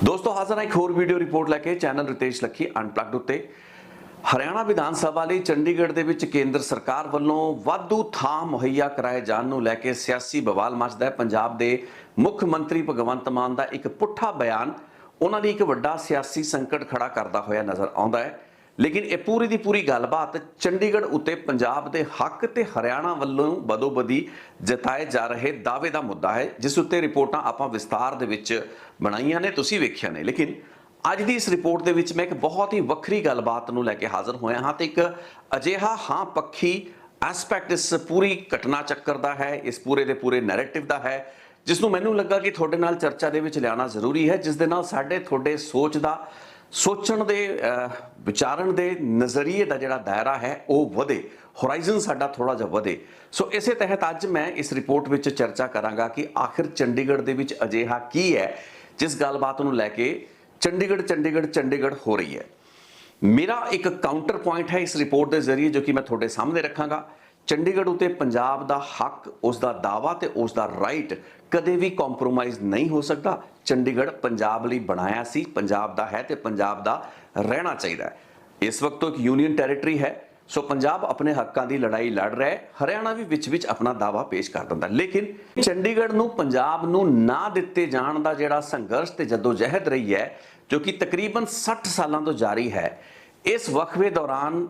दोस्तों हाजिर एक होर वीडियो रिपोर्ट लैके चैनल रितेश लखी अनपलग्ड उत्ते हरियाणा विधान सभा ਲਈ ਚੰਡੀਗੜ੍ਹ ਦੇ ਵਿੱਚ ਕੇਂਦਰ ਸਰਕਾਰ ਵੱਲੋਂ ਵਾਧੂ ਥਾਂ ਮੁਹੱਈਆ ਕਰਾਏ ਜਾਣ ਨੂੰ ਲੈ ਕੇ ਸਿਆਸੀ ਬਵਾਲ ਮਚਦਾ ਹੈ। ਪੰਜਾਬ ਦੇ ਮੁੱਖ ਮੰਤਰੀ ਭਗਵੰਤ ਮਾਨ ਦਾ ਇੱਕ ਪੁੱਠਾ ਬਿਆਨ ਉਹਨਾਂ ਲਈ ਇੱਕ ਵੱਡਾ ਸਿਆਸੀ ਸੰਕਟ ਖੜਾ ਕਰਦਾ ਹੋਇਆ ਨਜ਼ਰ ਆਉਂਦਾ ਹੈ। लेकिन ये पूरी की पूरी गलबात चंडीगढ़ उत्ते पंजाब के हक ते हरियाणा वालों बदोबदी जताए जा रहे दावे का मुद्दा है, जिस उत्ते रिपोर्टां आपां विस्तार दे विच बनाईयां ने, तुसीं वेखिया ने। लेकिन अज की इस रिपोर्ट दे विच मैं एक बहुत ही वक्री गलबात नूं लैके हाज़र होया हाँ, तो एक अजिहा हाँ पक्षी एस्पैक्ट इस पूरी घटना चक्कर का है, इस पूरे के पूरे नैरेटिव का है, जिसनूं मैनूं लगा कि तुहाडे नाल चर्चा दे विच लियाना जरूरी है, जिस दे नाल साडे तुहाडे सोच का सोचण दे विचारण दे नज़रिए का जिहड़ा दायरा है वह वधे, होराइजन साडा थोड़ा जिहा वधे। सो इस तहत अज मैं इस रिपोर्ट विच चर्चा करांगा कि आखिर चंडीगढ़ दे विच अजिहा की है जिस गलबात नूं लैके चंडीगढ़ चंडीगढ़ चंडीगढ़ हो रही है। मेरा एक काउंटर पॉइंट है इस रिपोर्ट के जरिए जो कि मैं थोड़े सामने रखांगा। चंडीगढ़ उत्ते पंजाब का हक, उसका दावा ते उसका राइट कदे भी कॉम्प्रोमाइज़ नहीं हो सकता। चंडीगढ़ पंजाब लई बनाया सी, पंजाब दा है ते पंजाब दा रहना चाहिए। इस वक्त तो एक यूनियन टैरेटरी है, सो पंजाब अपने हकों की लड़ाई लड़ रहा है, हरियाणा भी विच अपना दावा पेश कर दिंदा। लेकिन चंडीगढ़ नूं पंजाब नूं ना दिते जाण दा जिहड़ा संघर्ष ते जदोजहद रही है, जो कि तकरीबन 60 सालों तो जारी है, इस वक्फे दौरान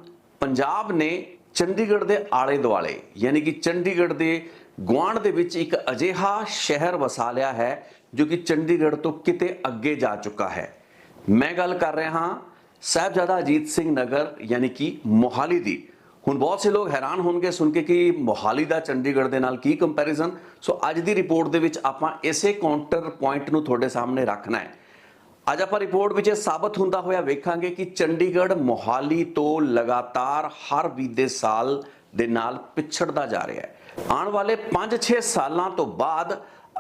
पंजाब ने चंडीगढ़ के आले दुआले यानी कि चंडीगढ़ के गुआढ़ दे विच एक अजिहा शहर वसा लिया है जो कि चंडीगढ़ तो किते अगे जा चुका है। मैं गल कर रहा हाँ साहिबजादा अजीत सिंह नगर यानी कि मोहाली दी। हुण बहुत से लोग हैरान होंगे सुन के कि मोहाली का चंडीगढ़ के नाल की कंपैरिजन। सो अज की रिपोर्ट दे विच आपां इसे काउंटर पॉइंट नूं तुहाडे सामने रखना है। अज आप रिपोर्ट में साबित होंदा होया वेखांगे कि चंडीगढ़ मोहाली तो लगातार हर बीते साल दे नाल पिछड़दा जा रहा है। आने वाले 5-6 सालों तो बाद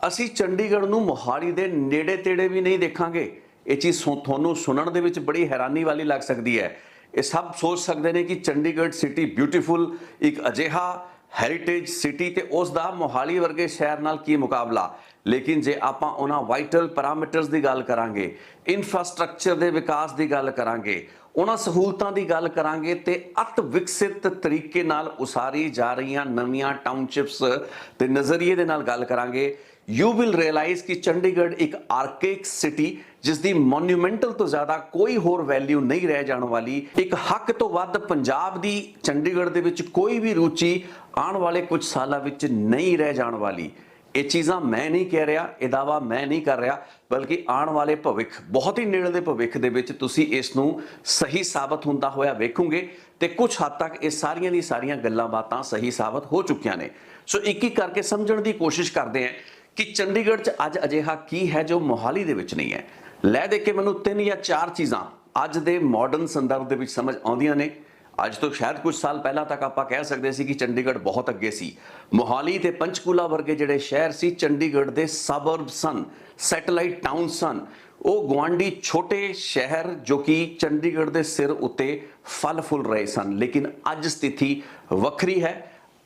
असी चंडीगढ़ नूं मोहाली दे नेड़े तेड़े भी नहीं देखांगे। ये चीज़ तुहानूं सुनण दे विच बड़ी हैरानी वाली लग सकती है। ये सब सोच सकते हैं कि चंडीगढ़ सिटी ब्यूटीफुल एक अजिहा हैरीटेज सिटी ते उसका मोहाली वर्गे शहर नाल की मुकाबला। लेकिन जे आपां उन्हां वाइटल पैरामीटर्स की गल करांगे, इंफ्रास्ट्रक्चर के विकास की गल करांगे, उन्हां सहूलतां की गल करांगे ते अत विकसित तरीके नाल उसारी जा रही नवीं टाउनशिप्स के नज़रिए दे नाल गल करांगे, यू विल रियलाइज कि चंडीगढ़ एक आर्केक सिटी जिसकी मोन्यूमेंटल तो ज़्यादा कोई होर वैल्यू नहीं रह जाने वाली, एक हक तो वध पंजाब दी चंडीगढ़ दे विच कोई भी रुचि आने वाले कुछ सालों विच नहीं रह जाने वाली। ये चीज़ां मैं नहीं कह रहा, ये दावा मैं नहीं कर रहा, बल्कि आने वाले भविख बहुत ही नेड़े भविख दे विच तुसीं इसनूं सही साबित होंदा होया वेखोगे ते कुछ हद तक ये सारियां दी सारियां गल्लां बातां सही साबित हो चुकियां ने। सो एक एक करके समझण दी कोशिश करते हैं कि चंडीगढ़ च अज अजिहा की है जो मोहाली दे विच नहीं है। लै दे के मैनूं 3 या 4 चीज़ां अज दे मॉडर्न संदर्भ दे विच समझ आउंदियां ने। अज तो शायद कुछ साल पहला तक आप कह सकते सी कि चंडीगढ़ बहुत अगे सी। मोहाली ते पंचकूला वर्गे जिहड़े शहर सी चंडीगढ़ दे सबर्ब सन, सैटेलाइट टाउन सन, वो गुआढ़ी छोटे शहर जो कि चंडीगढ़ दे सिर उत्ते फल फुल रहे सन। लेकिन अज स्थिति वखरी है,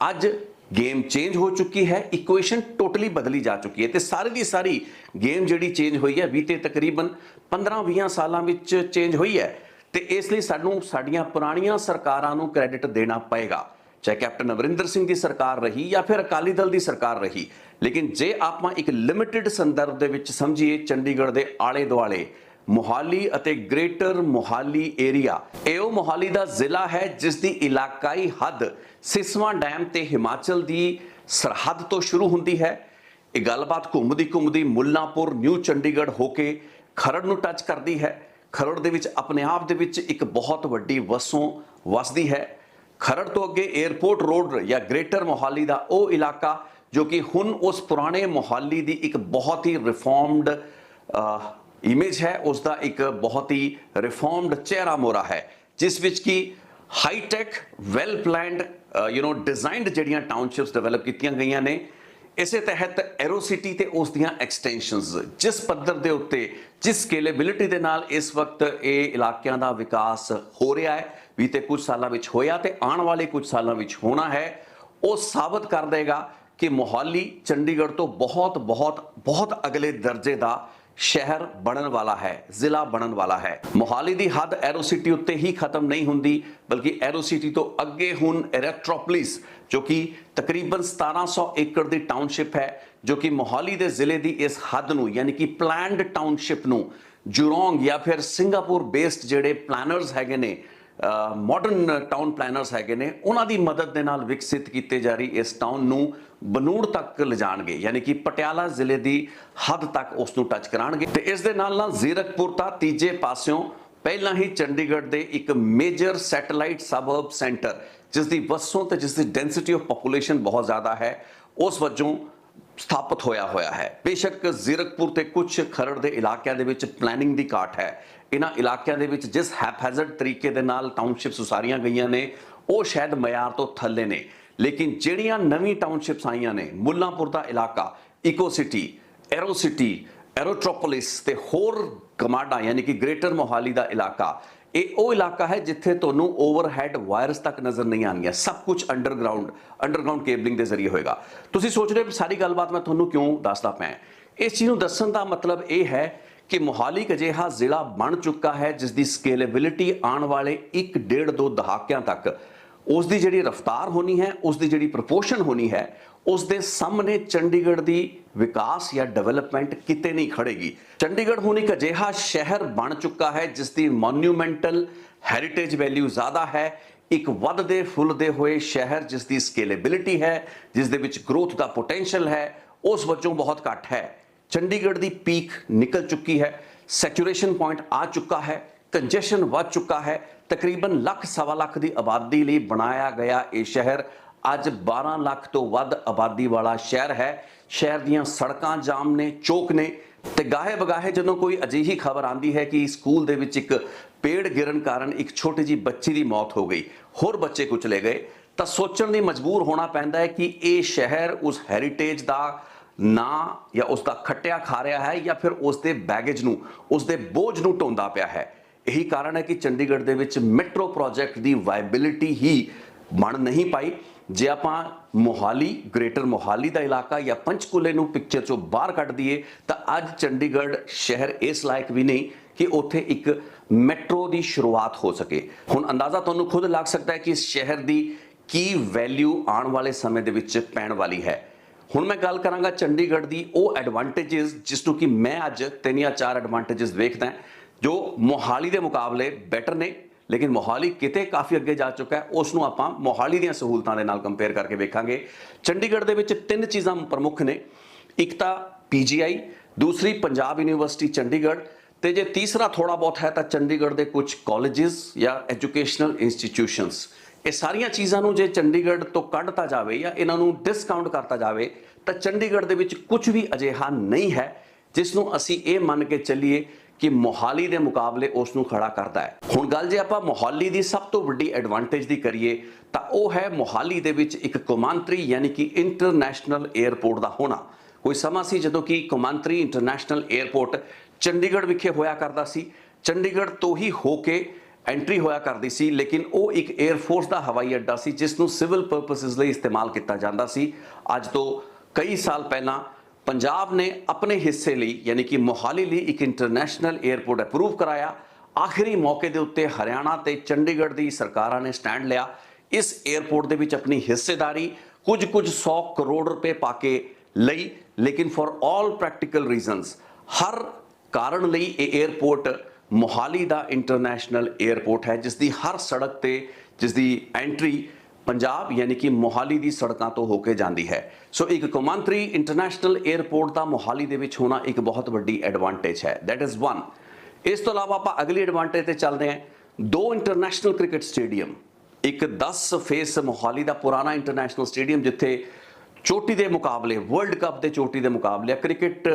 अज गेम चेंज हो चुकी है, इक्वेशन टोटली बदली जा चुकी है। तो सारी की सारी गेम जिहड़ी चेंज हुई है बीते तकरीबन 15-20 सालों में चेंज हुई है। तो इसलिए सानू साडियां पुरानियां सरकारां नू क्रेडिट देना पएगा, चाहे कैप्टन अमरिंदर सिंह की सरकार रही या फिर अकाली दल की सरकार रही। लेकिन जे आपां एक लिमिटेड संदर्भ दे विच समझिए चंडीगढ़ के आले दुआले मोहाली अते ग्रेटर मोहाली एरिया, एओ मोहाली का जिला है जिसकी इलाकाई हद सिसवा डैम ते हिमाचल की सरहद तो शुरू होती है। ये गलबात घूमदी मुल्लांपुर न्यू चंडीगढ़ होके खरड़ नू टच करती है। खरड़ दे विच अपने आप दे विच एक बहुत वड्डी वसों वसदी है। खरड़ तो अगे एयरपोर्ट रोड या ग्रेटर मोहाली का वो इलाका जो कि हुण उस पुराने मोहाली की एक बहुत ही रिफॉर्म्ड इमेज है, उसका एक बहुत ही रिफॉर्म्ड चेहरा मोरा है, जिस विच की हाईटैक वैल प्लैंड डिजाइनड जिहड़ियां टाउनशिप्स डिवेलप कीतियां गईयां ने। इसे तहत एरोसिटी ते उस दियां एक्सटेंशनस जिस पद्धर दे उत्ते जिस स्केलेबिलिटी दे नाल इस वक्त ये इलाकियां दा विकास हो रहा है, बीते कुछ सालों में होया ते आने वाले कुछ सालों में होना है, वो साबित कर देगा कि मोहाली चंडीगढ़ तो बहुत बहुत बहुत अगले दर्जे का ਸ਼ਹਿਰ ਬਣਨ ਵਾਲਾ ਹੈ, ਜ਼ਿਲ੍ਹਾ ਬਣਨ ਵਾਲਾ ਹੈ। ਮੋਹਾਲੀ ਦੀ ਹੱਦ ਐਰੋ ਸਿਟੀ ਉੱਤੇ ਹੀ ਖਤਮ ਨਹੀਂ ਹੁੰਦੀ, ਬਲਕਿ ਐਰੋ ਸਿਟੀ ਤੋਂ ਅੱਗੇ ਹੁਣ ਇਲੈਕਟ੍ਰੋਪੋਲਿਸ ਜੋ ਕਿ ਤਕਰੀਬਨ 1700 ਏਕੜ ਦੀ ਟਾਊਨਸ਼ਿਪ ਹੈ, ਜੋ ਕਿ ਮੋਹਾਲੀ ਦੇ ਜ਼ਿਲ੍ਹੇ ਦੀ ਇਸ ਹੱਦ ਨੂੰ ਯਾਨੀ ਕਿ ਪਲਾਨਡ ਟਾਊਨਸ਼ਿਪ ਨੂੰ ਜੁਰੋਂਗ ਜਾਂ ਫਿਰ ਸਿੰਗਾਪੁਰ ਬੇਸਡ ਜਿਹੜੇ ਪਲਾਨਰਸ ਹੈਗੇ ਨੇ, ਮਾਡਰਨ ਟਾਊਨ ਪਲਾਨਰਸ ਹੈਗੇ ਨੇ, ਉਹਨਾਂ ਦੀ ਮਦਦ ਦੇ ਨਾਲ ਵਿਕਸਿਤ ਕੀਤੇ ਜਾ ਰਹੀ ਇਸ ਟਾਊਨ ਨੂੰ ਬਨੂੜ ਤੱਕ ਲਿਜਾਣਗੇ, ਯਾਨੀ ਕਿ ਪਟਿਆਲਾ ਜ਼ਿਲ੍ਹੇ ਦੀ ਹੱਦ ਤੱਕ ਉਸ ਨੂੰ ਟੱਚ ਕਰਾਣਗੇ। ਤੇ ਇਸ ਦੇ ਨਾਲ ਨਾਲ ਜ਼ੀਰਕਪੁਰ ਤਾਂ ਤੀਜੇ ਪਾਸਿਓਂ ਪਹਿਲਾਂ ਹੀ ਚੰਡੀਗੜ੍ਹ ਦੇ ਇੱਕ ਮੇਜਰ ਸੈਟੇਲਾਈਟ ਸਬਅਰਬ ਸੈਂਟਰ, ਜਿਸ ਦੀ ਵਸੋਂ ਤੇ ਜਿਸ ਦੀ ਡੈਂਸਿਟੀ ਆਫ ਪੋਪੂਲੇਸ਼ਨ ਬਹੁਤ ਜ਼ਿਆਦਾ ਹੈ, ਉਸ ਵਜੋਂ ਸਥਾਪਿਤ ਹੋਇਆ ਹੈ। ਬੇਸ਼ੱਕ ਜ਼ੀਰਕਪੁਰ ਤੇ ਕੁਝ ਖਰੜ ਦੇ ਇਲਾਕਿਆਂ ਦੇ ਵਿੱਚ ਪਲੈਨਿੰਗ ਦੀ ਘਾਟ ਹੈ। ਇਹਨਾਂ ਇਲਾਕਿਆਂ ਦੇ ਵਿੱਚ ਜਿਸ ਹੈਪਹੈਜ਼ਰਡ ਤਰੀਕੇ ਦੇ ਨਾਲ ਟਾਊਨਸ਼ਿਪਸ ਉਸਾਰੀਆਂ ਗਈਆਂ ਨੇ, ਉਹ ਸ਼ਾਇਦ ਮਿਆਰ ਤੋਂ ਥੱਲੇ ਨੇ। ਲੇਕਿਨ ਜਿਹੜੀਆਂ ਨਵੀਂ ਟਾਊਨਸ਼ਿਪਸ ਆਈਆਂ ਨੇ, ਮੁੱਲਾਂਪੁਰ ਦਾ ਇਲਾਕਾ, ਇਕੋ ਸਿਟੀ, ਐਰੋ ਸਿਟੀ, ਐਰੋਟ੍ਰੋਪੋਲਿਸ ਤੇ ਹੋਰ ਕਮਾਡਾ ਯਾਨੀ ਕਿ ਗ੍ਰੇਟਰ ਮੋਹਾਲੀ ਦਾ ਇਲਾਕਾ, ਇਹ ਉਹ ਇਲਾਕਾ ਹੈ ਜਿੱਥੇ ਤੁਹਾਨੂੰ ਓਵਰਹੈਡ ਵਾਇਰਸ ਤੱਕ ਨਜ਼ਰ ਨਹੀਂ ਆਉਣਗੀਆਂ। ਸਭ ਕੁਝ ਅੰਡਰਗਰਾਉਂਡ ਕੇਬਲਿੰਗ ਦੇ ਜ਼ਰੀਏ ਹੋਏਗਾ। ਤੁਸੀਂ ਸੋਚ ਰਹੇ ਹੋ ਸਾਰੀ ਗੱਲਬਾਤ ਮੈਂ ਤੁਹਾਨੂੰ ਕਿਉਂ ਦੱਸਦਾ ਪਿਆ? ਇਸ ਚੀਜ਼ ਨੂੰ ਦੱਸਣ ਦਾ ਮਤਲਬ ਇਹ ਹੈ ਕਿ ਮੋਹਾਲੀ ਇੱਕ ਅਜਿਹਾ ਜ਼ਿਲ੍ਹਾ ਬਣ ਚੁੱਕਾ ਹੈ ਜਿਸ ਦੀ ਸਕੇਲੇਬਿਲਿਟੀ ਆਉਣ ਵਾਲੇ 1-1.5-2 ਦਹਾਕਿਆਂ ਤੱਕ ਉਸ ਦੀ ਜਿਹੜੀ ਰਫ਼ਤਾਰ ਹੋਣੀ ਹੈ, ਉਸ ਦੀ ਜਿਹੜੀ ਪ੍ਰਪੋਰਸ਼ਨ ਹੋਣੀ ਹੈ, ਉਸ ਦੇ ਸਾਹਮਣੇ ਚੰਡੀਗੜ੍ਹ ਦੀ ਵਿਕਾਸ ਜਾਂ ਡਿਵੈਲਪਮੈਂਟ ਕਿਤੇ ਨਹੀਂ ਖੜੇਗੀ। ਚੰਡੀਗੜ੍ਹ ਹੁਣ ਇੱਕ ਅਜਿਹਾ ਸ਼ਹਿਰ ਬਣ ਚੁੱਕਾ ਹੈ ਜਿਸ ਦੀ ਮੋਨੂਮੈਂਟਲ ਹੈਰੀਟੇਜ ਵੈਲਿਊ ਜ਼ਿਆਦਾ ਹੈ, ਇੱਕ ਵੱਧਦੇ ਫੁੱਲਦੇ ਹੋਏ ਸ਼ਹਿਰ ਜਿਸ ਦੀ ਸਕੇਲੇਬਿਲਿਟੀ ਹੈ, ਜਿਸ ਦੇ ਵਿੱਚ ਗਰੋਥ ਦਾ ਪੋਟੈਂਸ਼ੀਅਲ ਹੈ, ਉਸ ਵਜੋਂ ਬਹੁਤ ਘੱਟ ਹੈ। ਚੰਡੀਗੜ੍ਹ ਦੀ ਪੀਕ ਨਿਕਲ ਚੁੱਕੀ ਹੈ, ਸੈਚੂਰੇਸ਼ਨ ਪੁਆਇੰਟ ਆ ਚੁੱਕਾ ਹੈ, ਕੰਜੈਸ਼ਨ ਵੱਧ ਚੁੱਕਾ ਹੈ। ਤਕਰੀਬਨ ਲੱਖ ਸਵਾ ਲੱਖ ਦੀ ਆਬਾਦੀ ਲਈ ਬਣਾਇਆ ਗਿਆ ਇਹ ਸ਼ਹਿਰ ਅੱਜ 12 ਲੱਖ ਤੋਂ ਵੱਧ ਆਬਾਦੀ ਵਾਲਾ ਸ਼ਹਿਰ ਹੈ। ਸ਼ਹਿਰ ਦੀਆਂ ਸੜਕਾਂ ਜਾਮ ਨੇ, ਚੌਕ ਨੇ, ਤੇ ਗਾਹੇ ਬਗਾਹੇ ਜਦੋਂ ਕੋਈ ਅਜਿਹੀ ਖਬਰ ਆਂਦੀ ਹੈ ਕਿ ਸਕੂਲ ਦੇ ਵਿੱਚ ਇੱਕ ਪੇੜ ਗਿਰਨ ਕਾਰਨ ਇੱਕ ਛੋਟੀ ਜਿਹੀ ਬੱਚੀ ਦੀ ਮੌਤ ਹੋ ਗਈ, ਹੋਰ ਬੱਚੇ ਕੁਚਲੇ ਗਏ, ਤਾਂ ਸੋਚਣ ਲਈ ਮਜਬੂਰ ਹੋਣਾ ਪੈਂਦਾ ਹੈ ਕਿ ਇਹ ਸ਼ਹਿਰ ਉਸ ਹੈਰੀਟੇਜ ਦਾ ਨਾਂ ਜਾਂ ਉਸ ਦਾ ਖੱਟਿਆ ਖਾ ਰਿਹਾ ਹੈ ਜਾਂ ਫਿਰ ਉਸ ਦੇ ਬੈਗੇਜ ਨੂੰ, ਉਸ ਦੇ ਬੋਝ ਨੂੰ ਢੋਂਦਾ ਪਿਆ ਹੈ। ਇਹੀ ਕਾਰਨ ਹੈ ਕਿ ਚੰਡੀਗੜ੍ਹ ਦੇ ਵਿੱਚ ਮੈਟਰੋ ਪ੍ਰੋਜੈਕਟ ਦੀ ਵਾਇਬਿਲਿਟੀ ਹੀ ਬਣ ਨਹੀਂ ਪਾਈ। ਜੇ ਆਪਾਂ ਮੋਹਾਲੀ, ਗ੍ਰੇਟਰ ਮੋਹਾਲੀ ਦਾ ਇਲਾਕਾ ਜਾਂ ਪੰਚਕੂਲੇ ਨੂੰ ਪਿਕਚਰ ਚੋਂ ਬਾਹਰ ਕੱਢ ਦਈਏ ਤਾਂ ਅੱਜ ਚੰਡੀਗੜ੍ਹ ਸ਼ਹਿਰ ਇਸ ਲਾਇਕ ਵੀ ਨਹੀਂ ਕਿ ਉੱਥੇ ਇੱਕ ਮੈਟਰੋ ਦੀ ਸ਼ੁਰੂਆਤ ਹੋ ਸਕੇ। ਹੁਣ ਅੰਦਾਜ਼ਾ ਤੁਹਾਨੂੰ ਖੁਦ ਲੱਗ ਸਕਦਾ ਹੈ ਕਿ ਇਸ ਸ਼ਹਿਰ ਦੀ ਕੀ ਵੈਲਿਊ ਆਉਣ ਵਾਲੇ ਸਮੇਂ ਦੇ ਵਿੱਚ ਪੈਣ ਵਾਲੀ ਹੈ। ਹੁਣ ਮੈਂ ਗੱਲ ਕਰਾਂਗਾ ਚੰਡੀਗੜ੍ਹ ਦੀ ਉਹ ਐਡਵਾਂਟੇਜਸ ਜਿਸ ਨੂੰ ਕਿ ਮੈਂ ਅੱਜ 3 ਜਾਂ 4 ਐਡਵਾਂਟੇਜਸ ਵੇਖਦਾ ਜੋ ਮੋਹਾਲੀ ਦੇ ਮੁਕਾਬਲੇ ਬੈਟਰ ਨੇ, ਲੇਕਿਨ ਮੋਹਾਲੀ ਕਿਤੇ ਕਾਫੀ ਅੱਗੇ ਜਾ ਚੁੱਕਾ ਹੈ। ਉਸ ਨੂੰ ਆਪਾਂ ਮੋਹਾਲੀ ਦੀਆਂ ਸਹੂਲਤਾਂ ਦੇ ਨਾਲ ਕੰਪੇਅਰ ਕਰਕੇ ਵੇਖਾਂਗੇ। ਚੰਡੀਗੜ੍ਹ ਦੇ ਵਿੱਚ 3 ਚੀਜ਼ਾਂ ਪ੍ਰਮੁੱਖ ਨੇ। ਇੱਕ ਤਾਂ PGI, ਦੂਸਰੀ ਪੰਜਾਬ ਯੂਨੀਵਰਸਿਟੀ ਚੰਡੀਗੜ੍ਹ, ਤੇ ਜੇ ਤੀਸਰਾ ਥੋੜਾ ਬਹੁਤ ਹੈ ਤਾਂ ਚੰਡੀਗੜ੍ਹ ਦੇ ਕੁਝ ਕਾਲਜਸ ਜਾਂ ਐਜੂਕੇਸ਼ਨਲ ਇੰਸਟੀਟਿਊਸ਼ਨਸ। ਇਹ ਸਾਰੀਆਂ ਚੀਜ਼ਾਂ ਨੂੰ ਜੇ ਚੰਡੀਗੜ੍ਹ ਤੋਂ ਕੱਢਤਾ ਜਾਵੇ ਜਾਂ ਇਹਨਾਂ ਨੂੰ ਡਿਸਕਾਊਂਟ ਕਰਤਾ ਜਾਵੇ ਤਾਂ ਚੰਡੀਗੜ੍ਹ ਦੇ ਵਿੱਚ ਕੁਝ ਵੀ ਅਜਿਹਾ ਨਹੀਂ ਹੈ ਜਿਸ ਨੂੰ ਅਸੀਂ ਇਹ ਮੰਨ ਕੇ ਚੱਲੀਏ ਕਿ ਮੋਹਾਲੀ ਦੇ ਮੁਕਾਬਲੇ ਉਸ ਨੂੰ ਖੜਾ ਕਰਦਾ ਹੈ। ਹੁਣ ਗੱਲ ਜੇ ਆਪਾਂ ਮੋਹਾਲੀ ਦੀ ਸਭ ਤੋਂ ਵੱਡੀ ਐਡਵਾਂਟੇਜ ਦੀ ਕਰੀਏ ਤਾਂ ਉਹ ਹੈ ਮੋਹਾਲੀ ਦੇ ਵਿੱਚ ਇੱਕ ਕੌਮਾਂਤਰੀ ਯਾਨੀ ਕਿ ਇੰਟਰਨੈਸ਼ਨਲ 에ਅਰਪੋਰਟ ਦਾ ਹੋਣਾ। ਕੋਈ ਸਮਾਂ ਸੀ ਜਦੋਂ ਕਿ ਕੌਮਾਂਤਰੀ ਇੰਟਰਨੈਸ਼ਨਲ 에ਅਰਪੋਰਟ ਚੰਡੀਗੜ੍ਹ ਵਿਖੇ ਹੋਇਆ ਕਰਦਾ ਸੀ, ਚੰਡੀਗੜ੍ਹ ਤੋਂ ਹੀ ਹੋ ਕੇ ਐਂਟਰੀ ਹੋਇਆ ਕਰਦੀ ਸੀ, ਲੇਕਿਨ ਉਹ ਇੱਕ 에ਅਰਫੋਰਸ ਦਾ ਹਵਾਈ ਅੱਡਾ ਸੀ ਜਿਸ ਨੂੰ ਸਿਵਲ ਪਰਪਸਿਸ ਲਈ ਇਸਤੇਮਾਲ ਕੀਤਾ ਜਾਂਦਾ ਸੀ। ਅੱਜ ਤੋਂ ਕਈ ਸਾਲ ਪਹਿਲਾਂ ਪੰਜਾਬ ਨੇ ਆਪਣੇ ਹਿੱਸੇ ਲਈ ਯਾਨੀ ਕਿ ਮੋਹਾਲੀ ਲਈ ਇੱਕ ਇੰਟਰਨੈਸ਼ਨਲ 에ਅਰਪੋਰਟ ਅਪਰੂਵ ਕਰਾਇਆ। ਆਖਰੀ ਮੌਕੇ ਦੇ ਉੱਤੇ ਹਰਿਆਣਾ ਤੇ ਚੰਡੀਗੜ੍ਹ ਦੀ ਸਰਕਾਰਾਂ ਨੇ ਸਟੈਂਡ ਲਿਆ। ਇਸ 에ਅਰਪੋਰਟ ਦੇ ਵਿੱਚ ਆਪਣੀ ਹਿੱਸੇਦਾਰੀ ਕੁਝ 100 ਕਰੋੜ ਰੁਪਏ ਪਾ ਕੇ ਲਈ, ਲੇਕਿਨ ਫॉर ਆਲ ਪ੍ਰੈਕਟੀਕਲ ਰੀਜ਼ਨਸ, ਹਰ ਕਾਰਨ ਲਈ ਇਹ 에ਅਰਪੋਰਟ ਮੋਹਾਲੀ ਦਾ ਇੰਟਰਨੈਸ਼ਨਲ 에ਅਰਪੋਰਟ ਹੈ ਜਿਸ ਦੀ ਹਰ ਸੜਕ ਤੇ ਜਿਸ ਦੀ ਐਂਟਰੀ ਪੰਜਾਬ ਯਾਨੀ ਕਿ ਮੋਹਾਲੀ ਦੀ ਸੜਕਾਂ ਤੋਂ ਹੋ ਕੇ ਜਾਂਦੀ ਹੈ। ਸੋ ਇੱਕ ਕੌਮਾਂਤਰੀ ਇੰਟਰਨੈਸ਼ਨਲ 에ਅਰਪੋਰਟ ਦਾ ਮੋਹਾਲੀ ਦੇ ਵਿੱਚ ਹੋਣਾ ਇੱਕ ਬਹੁਤ ਵੱਡੀ ਐਡਵਾਂਟੇਜ ਹੈ। That is 1। ਇਸ ਤੋਂ ਇਲਾਵਾ ਆਪਾਂ ਅਗਲੀ ਐਡਵਾਂਟੇਜ ਤੇ ਚੱਲਦੇ ਹਾਂ। 2 ਇੰਟਰਨੈਸ਼ਨਲ ਕ੍ਰਿਕਟ ਸਟੇਡੀਅਮ, ਇੱਕ 10 ਫੇਸ ਮੋਹਾਲੀ ਦਾ ਪੁਰਾਣਾ ਇੰਟਰਨੈਸ਼ਨਲ ਸਟੇਡੀਅਮ ਜਿੱਥੇ ਚੋਟੀ ਦੇ ਮੁਕਾਬਲੇ, ਵਰਲਡ ਕੱਪ ਦੇ ਚੋਟੀ ਦੇ ਮੁਕਾਬਲੇ, ਕ੍ਰਿਕਟ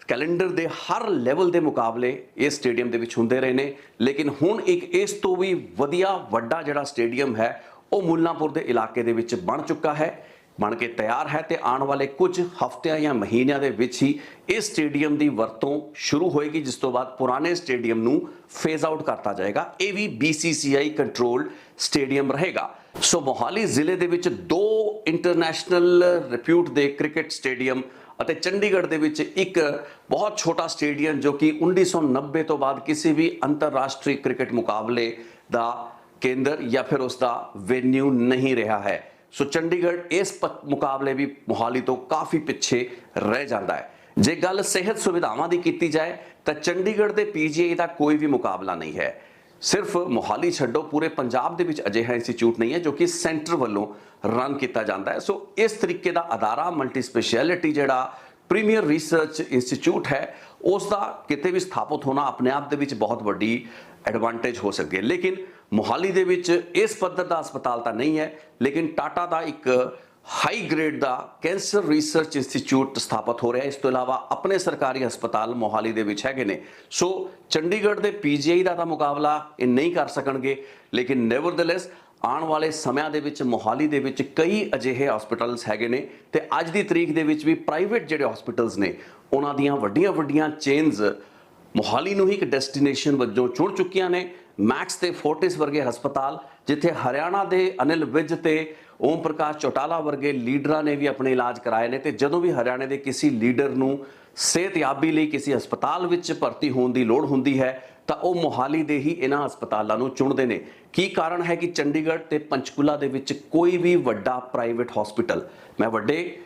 ਕੈਲੰਡਰ ਦੇ ਹਰ ਲੈਵਲ ਦੇ ਮੁਕਾਬਲੇ ਇਸ ਸਟੇਡੀਅਮ ਦੇ ਵਿੱਚ ਹੁੰਦੇ ਰਹੇ ਨੇ, ਲੇਕਿਨ ਹੁਣ ਇੱਕ ਇਸ ਤੋਂ ਵੀ ਵਧੀਆ ਵੱਡਾ ਜਿਹੜਾ ਸਟੇਡੀਅਮ ਹੈ ਉਹ ਮੁੱਲਾਂਪੁਰ ਦੇ ਇਲਾਕੇ ਦੇ ਵਿੱਚ ਬਣ ਚੁੱਕਾ ਹੈ, ਬਣ ਕੇ ਤਿਆਰ ਹੈ ਤੇ ਆਉਣ ਵਾਲੇ ਕੁਝ ਹਫ਼ਤਿਆਂ ਜਾਂ ਮਹੀਨਿਆਂ ਦੇ ਵਿੱਚ ਹੀ ਇਸ ਸਟੇਡੀਅਮ ਦੀ ਵਰਤੋਂ ਸ਼ੁਰੂ ਹੋਏਗੀ, ਜਿਸ ਤੋਂ ਬਾਅਦ ਪੁਰਾਣੇ ਸਟੇਡੀਅਮ ਨੂੰ ਫੇਜ਼ ਆਊਟ ਕਰਤਾ ਜਾਏਗਾ। ਇਹ ਵੀ BCCI ਕੰਟਰੋਲਡ ਸਟੇਡੀਅਮ ਰਹੇਗਾ। ਸੋ ਮੋਹਾਲੀ ਜ਼ਿਲ੍ਹੇ ਦੇ ਵਿੱਚ 2 ਇੰਟਰਨੈਸ਼ਨਲ ਰਿਪਿਊਟ ਦੇ ਕ੍ਰਿਕਟ ਸਟੇਡੀਅਮ ਅਤੇ ਚੰਡੀਗੜ੍ਹ ਦੇ ਵਿੱਚ ਇੱਕ ਬਹੁਤ ਛੋਟਾ ਸਟੇਡੀਅਮ ਜੋ ਕਿ 1990 ਤੋਂ ਬਾਅਦ ਕਿਸੇ ਵੀ ਅੰਤਰਰਾਸ਼ਟਰੀ ਕ੍ਰਿਕਟ ਮੁਕਾਬਲੇ ਦਾ ਕੇਂਦਰ ਜਾਂ ਫਿਰ ਉਸ ਦਾ ਵੈਨਿਊ ਨਹੀਂ ਰਿਹਾ ਹੈ। ਸੋ ਚੰਡੀਗੜ੍ਹ ਇਸ ਮੁਕਾਬਲੇ ਵੀ ਮੋਹਾਲੀ ਤੋਂ ਕਾਫੀ ਪਿੱਛੇ ਰਹਿ ਜਾਂਦਾ ਹੈ। ਜੇ ਗੱਲ ਸਿਹਤ ਸੁਵਿਧਾਵਾਂ ਦੀ ਕੀਤੀ ਜਾਏ ਤਾਂ ਚੰਡੀਗੜ੍ਹ ਦੇ ਪੀਜੀਆਈ ਦਾ ਕੋਈ ਵੀ ਮੁਕਾਬਲਾ ਨਹੀਂ ਹੈ। ਸਿਰਫ ਮੋਹਾਲੀ ਛੱਡੋ, ਪੂਰੇ ਪੰਜਾਬ ਦੇ ਵਿੱਚ ਅਜਿਹਾ ਇੰਸਟੀਚਿਊਟ ਨਹੀਂ ਹੈ ਜੋ ਕਿ ਸੈਂਟਰ ਵੱਲੋਂ ਰਨ ਕੀਤਾ ਜਾਂਦਾ ਹੈ। ਸੋ ਇਸ ਤਰੀਕੇ ਦਾ ਅਦਾਰਾ ਮਲਟੀ ਸਪੈਸ਼ਲਿਟੀ ਜਿਹੜਾ ਪ੍ਰੀਮੀਅਰ ਰਿਸਰਚ ਇੰਸਟੀਚਿਊਟ ਹੈ ਉਸ ਦਾ ਕਿਤੇ ਵੀ ਸਥਾਪਿਤ ਹੋਣਾ ਆਪਣੇ ਆਪ ਦੇ ਵਿੱਚ ਬਹੁਤ ਵੱਡੀ ਐਡਵਾਂਟੇਜ ਹੋ ਸਕਦੀ ਹੈ। ਲੇਕਿਨ ਮੋਹਾਲੀ ਦੇ ਵਿੱਚ ਇਸ ਪੱਧਰ ਦਾ ਹਸਪਤਾਲ ਤਾਂ ਨਹੀਂ ਹੈ, ਲੇਕਿਨ ਟਾਟਾ ਦਾ ਇੱਕ ਹਾਈ ਗ੍ਰੇਡ ਦਾ ਕੈਂਸਰ ਰਿਸਰਚ ਇੰਸਟੀਚਿਊਟ ਸਥਾਪਿਤ ਹੋ ਰਿਹਾ। ਇਸ ਤੋਂ ਇਲਾਵਾ ਆਪਣੇ ਸਰਕਾਰੀ ਹਸਪਤਾਲ ਮੋਹਾਲੀ ਦੇ ਵਿੱਚ ਹੈਗੇ ਨੇ। ਸੋ ਚੰਡੀਗੜ੍ਹ ਦੇ ਪੀਜੀਆਈ ਦਾ ਤਾਂ ਮੁਕਾਬਲਾ ਇਹ ਨਹੀਂ ਕਰ ਸਕਣਗੇ, ਲੇਕਿਨ ਨੈਵਰਦਲੈਸ ਆਉਣ ਵਾਲੇ ਸਮਿਆਂ ਦੇ ਵਿੱਚ ਮੋਹਾਲੀ ਦੇ ਵਿੱਚ ਕਈ ਅਜਿਹੇ ਹਸਪੀਟਲਸ ਹੈਗੇ ਨੇ ਤੇ ਅੱਜ ਦੀ ਤਰੀਕ ਦੇ ਵਿੱਚ ਵੀ ਪ੍ਰਾਈਵੇਟ ਜਿਹੜੇ ਹਸਪੀਟਲਸ ਨੇ ਉਹਨਾਂ ਦੀਆਂ ਵੱਡੀਆਂ ਚੇਨਸ ਮੋਹਾਲੀ ਨੂੰ ਹੀ ਇੱਕ ਡੈਸਟੀਨੇਸ਼ਨ ਵਜੋਂ ਚੁਣ ਚੁੱਕੀਆਂ ਨੇ। ਮੈਕਸ ਤੇ ਫੋਰਟਿਸ ਵਰਗੇ ਹਸਪਤਾਲ, ਜਿੱਥੇ ਹਰਿਆਣਾ ਦੇ ਅਨਿਲ ਵਿਜ ਤੇ ਓਮ ਪ੍ਰਕਾਸ਼ ਚੌਟਾਲਾ ਵਰਗੇ ਲੀਡਰਾਂ ਨੇ ਵੀ ਆਪਣੇ ਇਲਾਜ ਕਰਾਏ ਨੇ। ਤੇ ਜਦੋਂ ਵੀ ਹਰਿਆਣੇ ਦੇ ਕਿਸੇ ਲੀਡਰ ਨੂੰ ਸਿਹਤਯਾਬੀ ਲਈ ਕਿਸੇ ਹਸਪਤਾਲ ਵਿੱਚ ਭਰਤੀ ਹੋਣ ਦੀ ਲੋੜ ਹੁੰਦੀ ਹੈ ਤਾਂ ਉਹ ਮੋਹਾਲੀ ਦੇ ਹੀ ਇਹਨਾਂ ਹਸਪਤਾਲਾਂ ਨੂੰ ਚੁਣਦੇ ਨੇ। ਕੀ ਕਾਰਨ ਹੈ ਕਿ ਚੰਡੀਗੜ੍ਹ ਤੇ ਪੰਚਕੂਲਾ ਦੇ ਵਿੱਚ ਕੋਈ ਵੀ ਵੱਡਾ ਪ੍ਰਾਈਵੇਟ ਹਸਪੀਟਲ, ਮੈਂ ਵੱਡੇ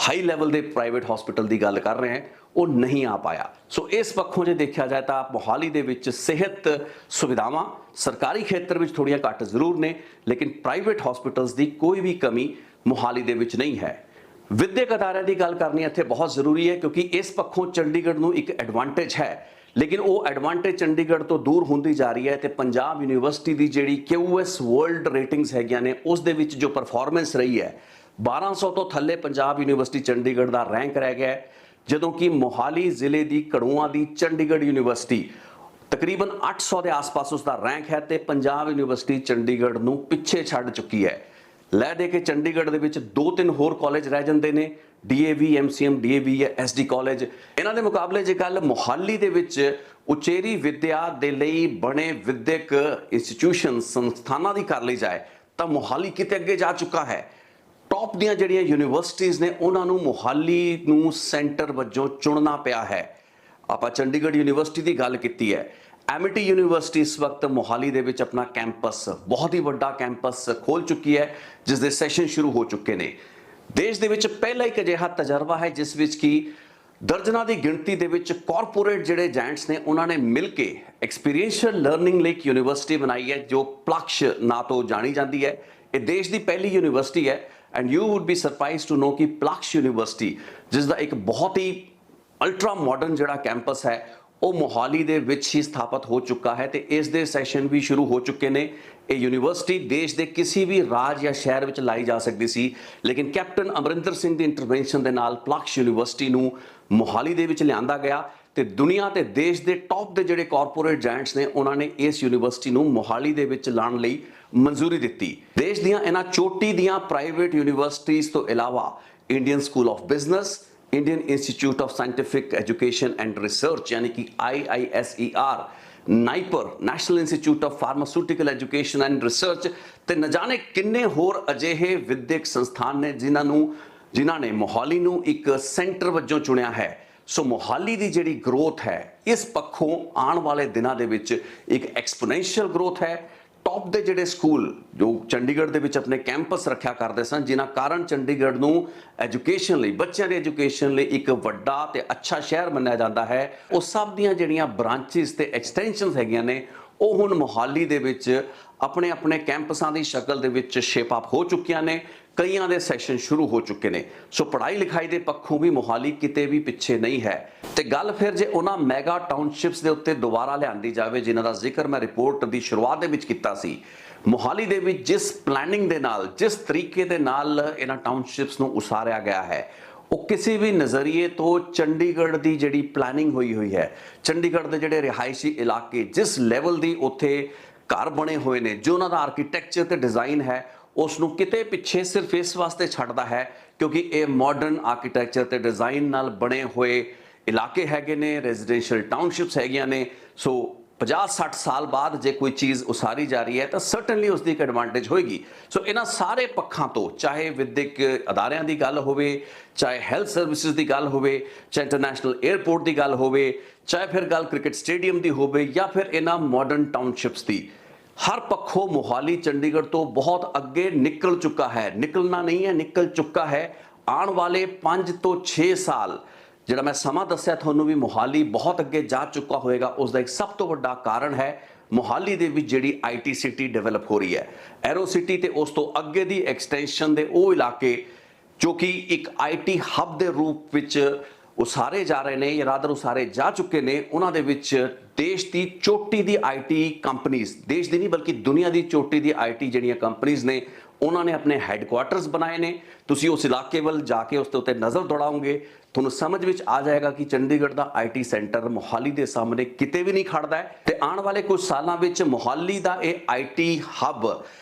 ਹਾਈ ਲੈਵਲ ਦੇ ਪ੍ਰਾਈਵੇਟ ਹਸਪੀਟਲ ਦੀ ਗੱਲ ਕਰ ਰਿਹਾ ਹਾਂ, ਉਹ ਨਹੀਂ ਆ ਪਾਇਆ। ਸੋ ਇਸ ਪੱਖੋਂ ਜੇ ਦੇਖਿਆ ਜਾਏ ਤਾਂ ਮੋਹਾਲੀ ਦੇ ਵਿੱਚ ਸਿਹਤ ਸੁਵਿਧਾਵਾਂ ਸਰਕਾਰੀ ਖੇਤਰ ਵਿੱਚ ਥੋੜ੍ਹੀਆਂ ਘੱਟ ਜ਼ਰੂਰ ਨੇ, ਲੇਕਿਨ ਪ੍ਰਾਈਵੇਟ ਹਸਪੀਟਲਸ ਦੀ ਕੋਈ ਵੀ ਕਮੀ ਮੋਹਾਲੀ ਦੇ ਵਿੱਚ ਨਹੀਂ ਹੈ। ਵਿਦਿਅਕ ਅਦਾਰਿਆਂ ਦੀ ਗੱਲ ਕਰਨੀ ਇੱਥੇ ਬਹੁਤ ਜ਼ਰੂਰੀ ਹੈ ਕਿਉਂਕਿ ਇਸ ਪੱਖੋਂ ਚੰਡੀਗੜ੍ਹ ਨੂੰ ਇੱਕ ਐਡਵਾਂਟੇਜ ਹੈ, ਲੇਕਿਨ ਉਹ ਐਡਵਾਂਟੇਜ ਚੰਡੀਗੜ੍ਹ ਤੋਂ ਦੂਰ ਹੁੰਦੀ ਜਾ ਰਹੀ ਹੈ। ਤੇ ਪੰਜਾਬ ਯੂਨੀਵਰਸਿਟੀ ਦੀ ਜਿਹੜੀ QS ਵਰਲਡ ਰੇਟਿੰਗਸ ਹੈਗੀਆਂ ਨੇ ਉਸ ਦੇ ਵਿੱਚ ਜੋ ਪਰਫਾਰਮੈਂਸ ਰਹੀ ਹੈ, 1200 ਤੋਂ ਥੱਲੇ ਪੰਜਾਬ ਯੂਨੀਵਰਸਿਟੀ ਚੰਡੀਗੜ੍ਹ ਦਾ ਰੈਂਕ ਰਹਿ ਗਿਆ ਹੈ, ਜਦੋਂ ਕਿ ਮੋਹਾਲੀ ਜ਼ਿਲ੍ਹੇ ਦੀ ਕੜੂਆਂ ਦੀ ਚੰਡੀਗੜ੍ਹ ਯੂਨੀਵਰਸਿਟੀ ਤਕਰੀਬਨ 800 ਦੇ ਆਸ-ਪਾਸ ਉਸ ਦਾ ਰੈਂਕ ਹੈ ਤੇ ਪੰਜਾਬ ਯੂਨੀਵਰਸਿਟੀ ਚੰਡੀਗੜ੍ਹ ਨੂੰ ਪਿੱਛੇ ਛੱਡ ਚੁੱਕੀ ਹੈ। ਲੈ ਦੇ ਕੇ ਚੰਡੀਗੜ੍ਹ ਦੇ ਵਿੱਚ 2-3 ਹੋਰ ਕਾਲਜ ਰਹਿ ਜਾਂਦੇ ਨੇ, DAV, MCM, DAV, SD college. ਇਹਨਾਂ ਦੇ ਮੁਕਾਬਲੇ ਜੇ ਗੱਲ ਮੋਹਾਲੀ ਦੇ ਵਿੱਚ ਉਚੇਰੀ ਵਿੱਦਿਆ ਦੇ ਲਈ ਬਣੇ ਵਿਦਿਅਕ ਇੰਸਟੀਟਿਊਸ਼ਨ ਸੰਸਥਾਨਾਂ ਦੀ ਕਰ ਲਈ ਜਾਏ ਤਾਂ ਮੋਹਾਲੀ ਕਿਤੇ ਅੱਗੇ ਜਾ ਚੁੱਕਾ ਹੈ। ਟੌਪ ਦੀਆਂ ਜਿਹੜੀਆਂ ਯੂਨੀਵਰਸਿਟੀਜ਼ ਨੇ ਉਹਨਾਂ ਨੂੰ ਮੋਹਾਲੀ ਨੂੰ ਸੈਂਟਰ ਵਜੋਂ ਚੁਣਨਾ ਪਿਆ ਹੈ। ਆਪਾਂ ਚੰਡੀਗੜ੍ਹ ਯੂਨੀਵਰਸਿਟੀ ਦੀ ਗੱਲ ਕੀਤੀ ਹੈ। ਐਮਿਟੀ ਯੂਨੀਵਰਸਿਟੀ ਇਸ ਵਕਤ ਮੋਹਾਲੀ ਦੇ ਵਿੱਚ ਆਪਣਾ ਕੈਂਪਸ, ਬਹੁਤ ਹੀ ਵੱਡਾ ਕੈਂਪਸ ਖੋਲ ਚੁੱਕੀ ਹੈ, ਜਿਸ ਦੇ ਸੈਸ਼ਨ ਸ਼ੁਰੂ ਹੋ ਚੁੱਕੇ ਨੇ। ਦੇਸ਼ ਦੇ ਵਿੱਚ ਪਹਿਲਾ ਇੱਕ ਅਜਿਹਾ ਤਜਰਬਾ ਹੈ ਜਿਸ ਵਿੱਚ ਕਿ ਦਰਜਨਾਂ ਦੀ ਗਿਣਤੀ ਦੇ ਵਿੱਚ ਕਾਰਪੋਰੇਟ ਜਿਹੜੇ ਜਾਇੰਟਸ ਨੇ ਉਹਨਾਂ ਨੇ ਮਿਲ ਕੇ ਐਕਸਪੀਰੀਐਂਸ਼ੀਅਲ ਲਰਨਿੰਗ ਲਈ ਇੱਕ ਯੂਨੀਵਰਸਿਟੀ ਬਣਾਈ ਹੈ ਜੋ ਪਲਕਸ਼ ਨਾਂ ਤੋਂ ਜਾਣੀ ਜਾਂਦੀ ਹੈ। ਇਹ ਦੇਸ਼ ਦੀ ਪਹਿਲੀ ਯੂਨੀਵਰਸਿਟੀ ਹੈ and you would be surprised to know ਕਿ ਪਲਕਸ਼ ਯੂਨੀਵਰਸਿਟੀ, ਜਿਸ ਦਾ ਇੱਕ ਬਹੁਤ ਹੀ ਅਲਟਰਾ ਮਾਡਰਨ ਜਿਹੜਾ ਕੈਂਪਸ ਹੈ ਉਹ ਮੋਹਾਲੀ ਦੇ ਵਿੱਚ ਹੀ ਸਥਾਪਿਤ ਹੋ ਚੁੱਕਾ ਹੈ ਤੇ ਇਸ ਦੇ ਸੈਸ਼ਨ ਵੀ ਸ਼ੁਰੂ ਹੋ ਚੁੱਕੇ ਨੇ। ਇਹ ਯੂਨੀਵਰਸਿਟੀ ਦੇਸ਼ ਦੇ ਕਿਸੇ ਵੀ ਰਾਜ ਜਾਂ ਸ਼ਹਿਰ ਵਿੱਚ ਲਾਈ ਜਾ ਸਕਦੀ ਸੀ, ਲੇਕਿਨ ਕੈਪਟਨ ਅਮਰਿੰਦਰ ਸਿੰਘ ਦੀ ਇੰਟਰਵੈਂਸ਼ਨ ਦੇ ਨਾਲ ਪਲਕਸ਼ ਯੂਨੀਵਰਸਿਟੀ ਨੂੰ ਮੋਹਾਲੀ ਦੇ ਵਿੱਚ ਲਿਆਂਦਾ ਗਿਆ ਤੇ ਦੁਨੀਆ ਤੇ ਦੇਸ਼ ਦੇ ਟੌਪ ਦੇ ਜਿਹੜੇ ਕਾਰਪੋਰੇਟ ਜਾਇੰਟਸ ਨੇ ਉਹਨਾਂ ਨੇ ਇਸ ਯੂਨੀਵਰਸਿਟੀ ਨੂੰ ਮੋਹਾਲੀ ਦੇ ਵਿੱਚ ਲਾਉਣ ਲਈ ਮਨਜ਼ੂਰੀ ਦਿੱਤੀ। ਦੇਸ਼ ਦੀਆਂ ਇਹਨਾਂ ਚੋਟੀ ਦੀਆਂ ਪ੍ਰਾਈਵੇਟ ਯੂਨੀਵਰਸਿਟੀਜ਼ ਤੋਂ ਇਲਾਵਾ Indian school of business, Indian institute of scientific education and research ਯਾਨੀ ਕਿ IISER, NIPER national institute of pharmaceutical education and research ਤੇ ਨਾ ਜਾਣੇ ਕਿੰਨੇ ਹੋਰ ਅਜਿਹੇ ਵਿਦਿਅਕ ਸੰਸਥਾਨ ਨੇ ਜਿਨ੍ਹਾਂ ਨੇ ਮੋਹਾਲੀ ਨੂੰ ਇੱਕ ਸੈਂਟਰ ਵਜੋਂ ਚੁਣਿਆ ਹੈ। ਸੋ ਮੋਹਾਲੀ ਦੀ ਜਿਹੜੀ ਗਰੋਥ ਹੈ ਇਸ ਪੱਖੋਂ ਆਉਣ ਵਾਲੇ ਦਿਨਾਂ ਦੇ ਵਿੱਚ ਇੱਕ ਐਕਸਪੋਨੈਂਸ਼ੀਅਲ ਗਰੋਥ ਹੈ। ਟੌਪ ਦੇ ਜਿਹੜੇ ਸਕੂਲ ਜੋ ਚੰਡੀਗੜ੍ਹ ਦੇ ਵਿੱਚ ਆਪਣੇ ਕੈਂਪਸ ਰੱਖਿਆ ਕਰਦੇ ਸਨ, ਜਿਨ੍ਹਾਂ ਕਾਰਨ ਚੰਡੀਗੜ੍ਹ ਨੂੰ ਐਜੂਕੇਸ਼ਨ ਲਈ, ਬੱਚਿਆਂ ਦੀ ਐਜੂਕੇਸ਼ਨ ਲਈ ਇੱਕ ਵੱਡਾ ਤੇ ਅੱਛਾ ਸ਼ਹਿਰ ਮੰਨਿਆ ਜਾਂਦਾ ਹੈ, ਉਹ ਸਭ ਦੀਆਂ ਜਿਹੜੀਆਂ ਬ੍ਰਾਂਚਿਸ ਤੇ ਐਕਸਟੈਂਸ਼ਨਸ ਹੈਗੀਆਂ ਨੇ ਉਹ ਹੁਣ ਮੋਹਾਲੀ ਦੇ ਵਿੱਚ ਆਪਣੇ ਕੈਂਪਸਾਂ ਦੀ ਸ਼ਕਲ ਦੇ ਵਿੱਚ ਸ਼ੇਪ ਅਪ ਹੋ ਚੁੱਕੀਆਂ ਨੇ। ਕਈਆਂ ਦੇ ਸੈਸ਼ਨ ਸ਼ੁਰੂ ਹੋ ਚੁੱਕੇ ਨੇ। ਸੋ ਪੜ੍ਹਾਈ ਲਿਖਾਈ ਦੇ ਪੱਖੋਂ ਵੀ ਮੋਹਾਲੀ ਕਿਤੇ ਵੀ ਪਿੱਛੇ ਨਹੀਂ ਹੈ। ਤੇ ਗੱਲ ਫਿਰ ਜੇ ਉਹਨਾਂ ਮੈਗਾ ਟਾਊਨਸ਼ਿਪਸ ਦੇ ਉੱਤੇ ਦੁਬਾਰਾ ਲਿਆਂਦੀ ਜਾਵੇ ਜਿਨ੍ਹਾਂ ਦਾ ਜ਼ਿਕਰ ਮੈਂ ਰਿਪੋਰਟ ਦੀ ਸ਼ੁਰੂਆਤ ਦੇ ਵਿੱਚ ਕੀਤਾ ਸੀ, ਮੋਹਾਲੀ ਦੇ ਵਿੱਚ ਜਿਸ ਪਲੈਨਿੰਗ ਦੇ ਨਾਲ, ਜਿਸ ਤਰੀਕੇ ਦੇ ਨਾਲ ਇਹਨਾਂ ਟਾਊਨਸ਼ਿਪਸ ਨੂੰ ਉਸਾਰਿਆ ਗਿਆ ਹੈ, ਉਹ ਕਿਸੇ ਵੀ ਨਜ਼ਰੀਏ ਤੋਂ ਚੰਡੀਗੜ੍ਹ ਦੀ ਜਿਹੜੀ ਪਲੈਨਿੰਗ ਹੋਈ ਹੈ, ਚੰਡੀਗੜ੍ਹ ਦੇ ਜਿਹੜੇ ਰਿਹਾਇਸ਼ੀ ਇਲਾਕੇ, ਜਿਸ ਲੈਵਲ ਦੀ ਉੱਥੇ ਘਰ ਬਣੇ ਹੋਏ ਨੇ, ਜੋ ਉਹਨਾਂ ਦਾ ਆਰਕੀਟੈਕਚਰ ਤੇ ਡਿਜ਼ਾਈਨ ਹੈ, ਉਸ ਨੂੰ ਕਿਤੇ ਪਿੱਛੇ ਸਿਰਫ ਇਸ ਵਾਸਤੇ ਛੱਡਦਾ ਹੈ ਕਿਉਂਕਿ ਇਹ ਮਾਡਰਨ ਆਰਕੀਟੈਕਚਰ ਤੇ ਡਿਜ਼ਾਈਨ ਨਾਲ ਬਣੇ ਹੋਏ ਇਲਾਕੇ ਹੈਗੇ ਨੇ, ਰੈਜ਼ੀਡੈਂਸ਼ੀਅਲ ਟਾਊਨਸ਼ਿਪਸ ਹੈਗੀਆਂ ਨੇ। ਸੋ 50-60 ਸਾਲ ਬਾਅਦ ਜੇ ਕੋਈ ਚੀਜ਼ ਉਸਾਰੀ ਜਾ ਰਹੀ ਹੈ ਤਾਂ ਸਰਟਨਲੀ ਉਸ ਦੀ ਇੱਕ ਐਡਵਾਂਟੇਜ ਹੋਏਗੀ। ਸੋ ਇਹਨਾਂ ਸਾਰੇ ਪੱਖਾਂ ਤੋਂ, ਚਾਹੇ ਵਿਦਿਅਕ ਅਦਾਰਿਆਂ ਦੀ ਗੱਲ ਹੋਵੇ, ਚਾਹੇ ਹੈਲਥ ਸਰਵਿਸਿਜ਼ ਦੀ ਗੱਲ ਹੋਵੇ, ਚਾਹੇ ਇੰਟਰਨੈਸ਼ਨਲ 에ਅਰਪੋਰਟ ਦੀ ਗੱਲ ਹੋਵੇ, ਚਾਹੇ ਫਿਰ ਗੱਲ ਕ੍ਰਿਕਟ ਸਟੇਡੀਅਮ ਦੀ ਹੋਵੇ ਜਾਂ ਫਿਰ ਇਹਨਾਂ ਮਾਡਰਨ ਟਾਊਨਸ਼ਿਪਸ ਦੀ, ਹਰ ਪੱਖੋਂ ਮੋਹਾਲੀ ਚੰਡੀਗੜ੍ਹ ਤੋਂ ਬਹੁਤ ਅੱਗੇ ਨਿਕਲ ਚੁੱਕਾ ਹੈ। ਨਿਕਲਣਾ ਨਹੀਂ ਹੈ, ਨਿਕਲ ਚੁੱਕਾ ਹੈ। ਆਉਣ ਵਾਲੇ 5 ਤੋਂ 6 ਸਾਲ ਜਿਹੜਾ ਮੈਂ ਸਮਾਂ ਦੱਸਿਆ ਤੁਹਾਨੂੰ ਵੀ ਮੋਹਾਲੀ ਬਹੁਤ ਅੱਗੇ ਜਾ ਚੁੱਕਾ ਹੋਏਗਾ। ਉਸ ਦਾ ਇੱਕ ਸਭ ਤੋਂ ਵੱਡਾ ਕਾਰਨ ਹੈ ਮੋਹਾਲੀ ਦੇ ਵਿੱਚ ਜਿਹੜੀ ਆਈਟੀ ਸਿਟੀ ਡਿਵੈਲਪ ਹੋ ਰਹੀ ਹੈ। ਐਰੋ ਸਿਟੀ ਤੇ ਉਸ ਤੋਂ ਅੱਗੇ ਦੀ ਐਕਸਟੈਂਸ਼ਨ ਦੇ ਉਹ ਇਲਾਕੇ ਜੋ ਕਿ ਇੱਕ ਆਈਟੀ ਹੱਬ ਦੇ ਰੂਪ ਵਿੱਚ ਉਸਾਰੇ ਜਾ ਰਹੇ ਨੇ ਜਾਂ ਰਾਦਰ ਉਸਾਰੇ ਜਾ ਚੁੱਕੇ ਨੇ, ਉਹਨਾਂ ਦੇ ਵਿੱਚ ਦੇਸ਼ ਦੀ ਚੋਟੀ ਦੀ ਆਈਟੀ ਕੰਪਨੀਜ਼, ਦੇਸ਼ ਦੀ ਨਹੀਂ ਬਲਕਿ ਦੁਨੀਆ ਦੀ ਚੋਟੀ ਦੀ ਆਈਟੀ ਜਿਹੜੀਆਂ ਕੰਪਨੀਜ਼ ਨੇ, ਉਹਨਾਂ ਨੇ ਆਪਣੇ ਹੈੱਡਕੁਆਟਰਸ ਬਣਾਏ ਨੇ। ਤੁਸੀਂ ਉਸ ਇਲਾਕੇ ਵੱਲ ਜਾ ਕੇ ਉਸ ਦੇ ਉੱਤੇ ਨਜ਼ਰ ਦੌੜਾਓਗੇ, ਤੁਹਾਨੂੰ ਸਮਝ ਵਿੱਚ ਆ ਜਾਏਗਾ ਕਿ ਚੰਡੀਗੜ੍ਹ ਦਾ ਆਈਟੀ ਸੈਂਟਰ ਮੋਹਾਲੀ ਦੇ ਸਾਹਮਣੇ ਕਿਤੇ ਵੀ ਨਹੀਂ ਖੜਦਾ ਹੈ। ਤੇ ਆਉਣ ਵਾਲੇ ਕੁਝ ਸਾਲਾਂ ਵਿੱਚ ਮੋਹਾਲੀ ਦਾ ਇਹ ਆਈਟੀ ਹੱਬ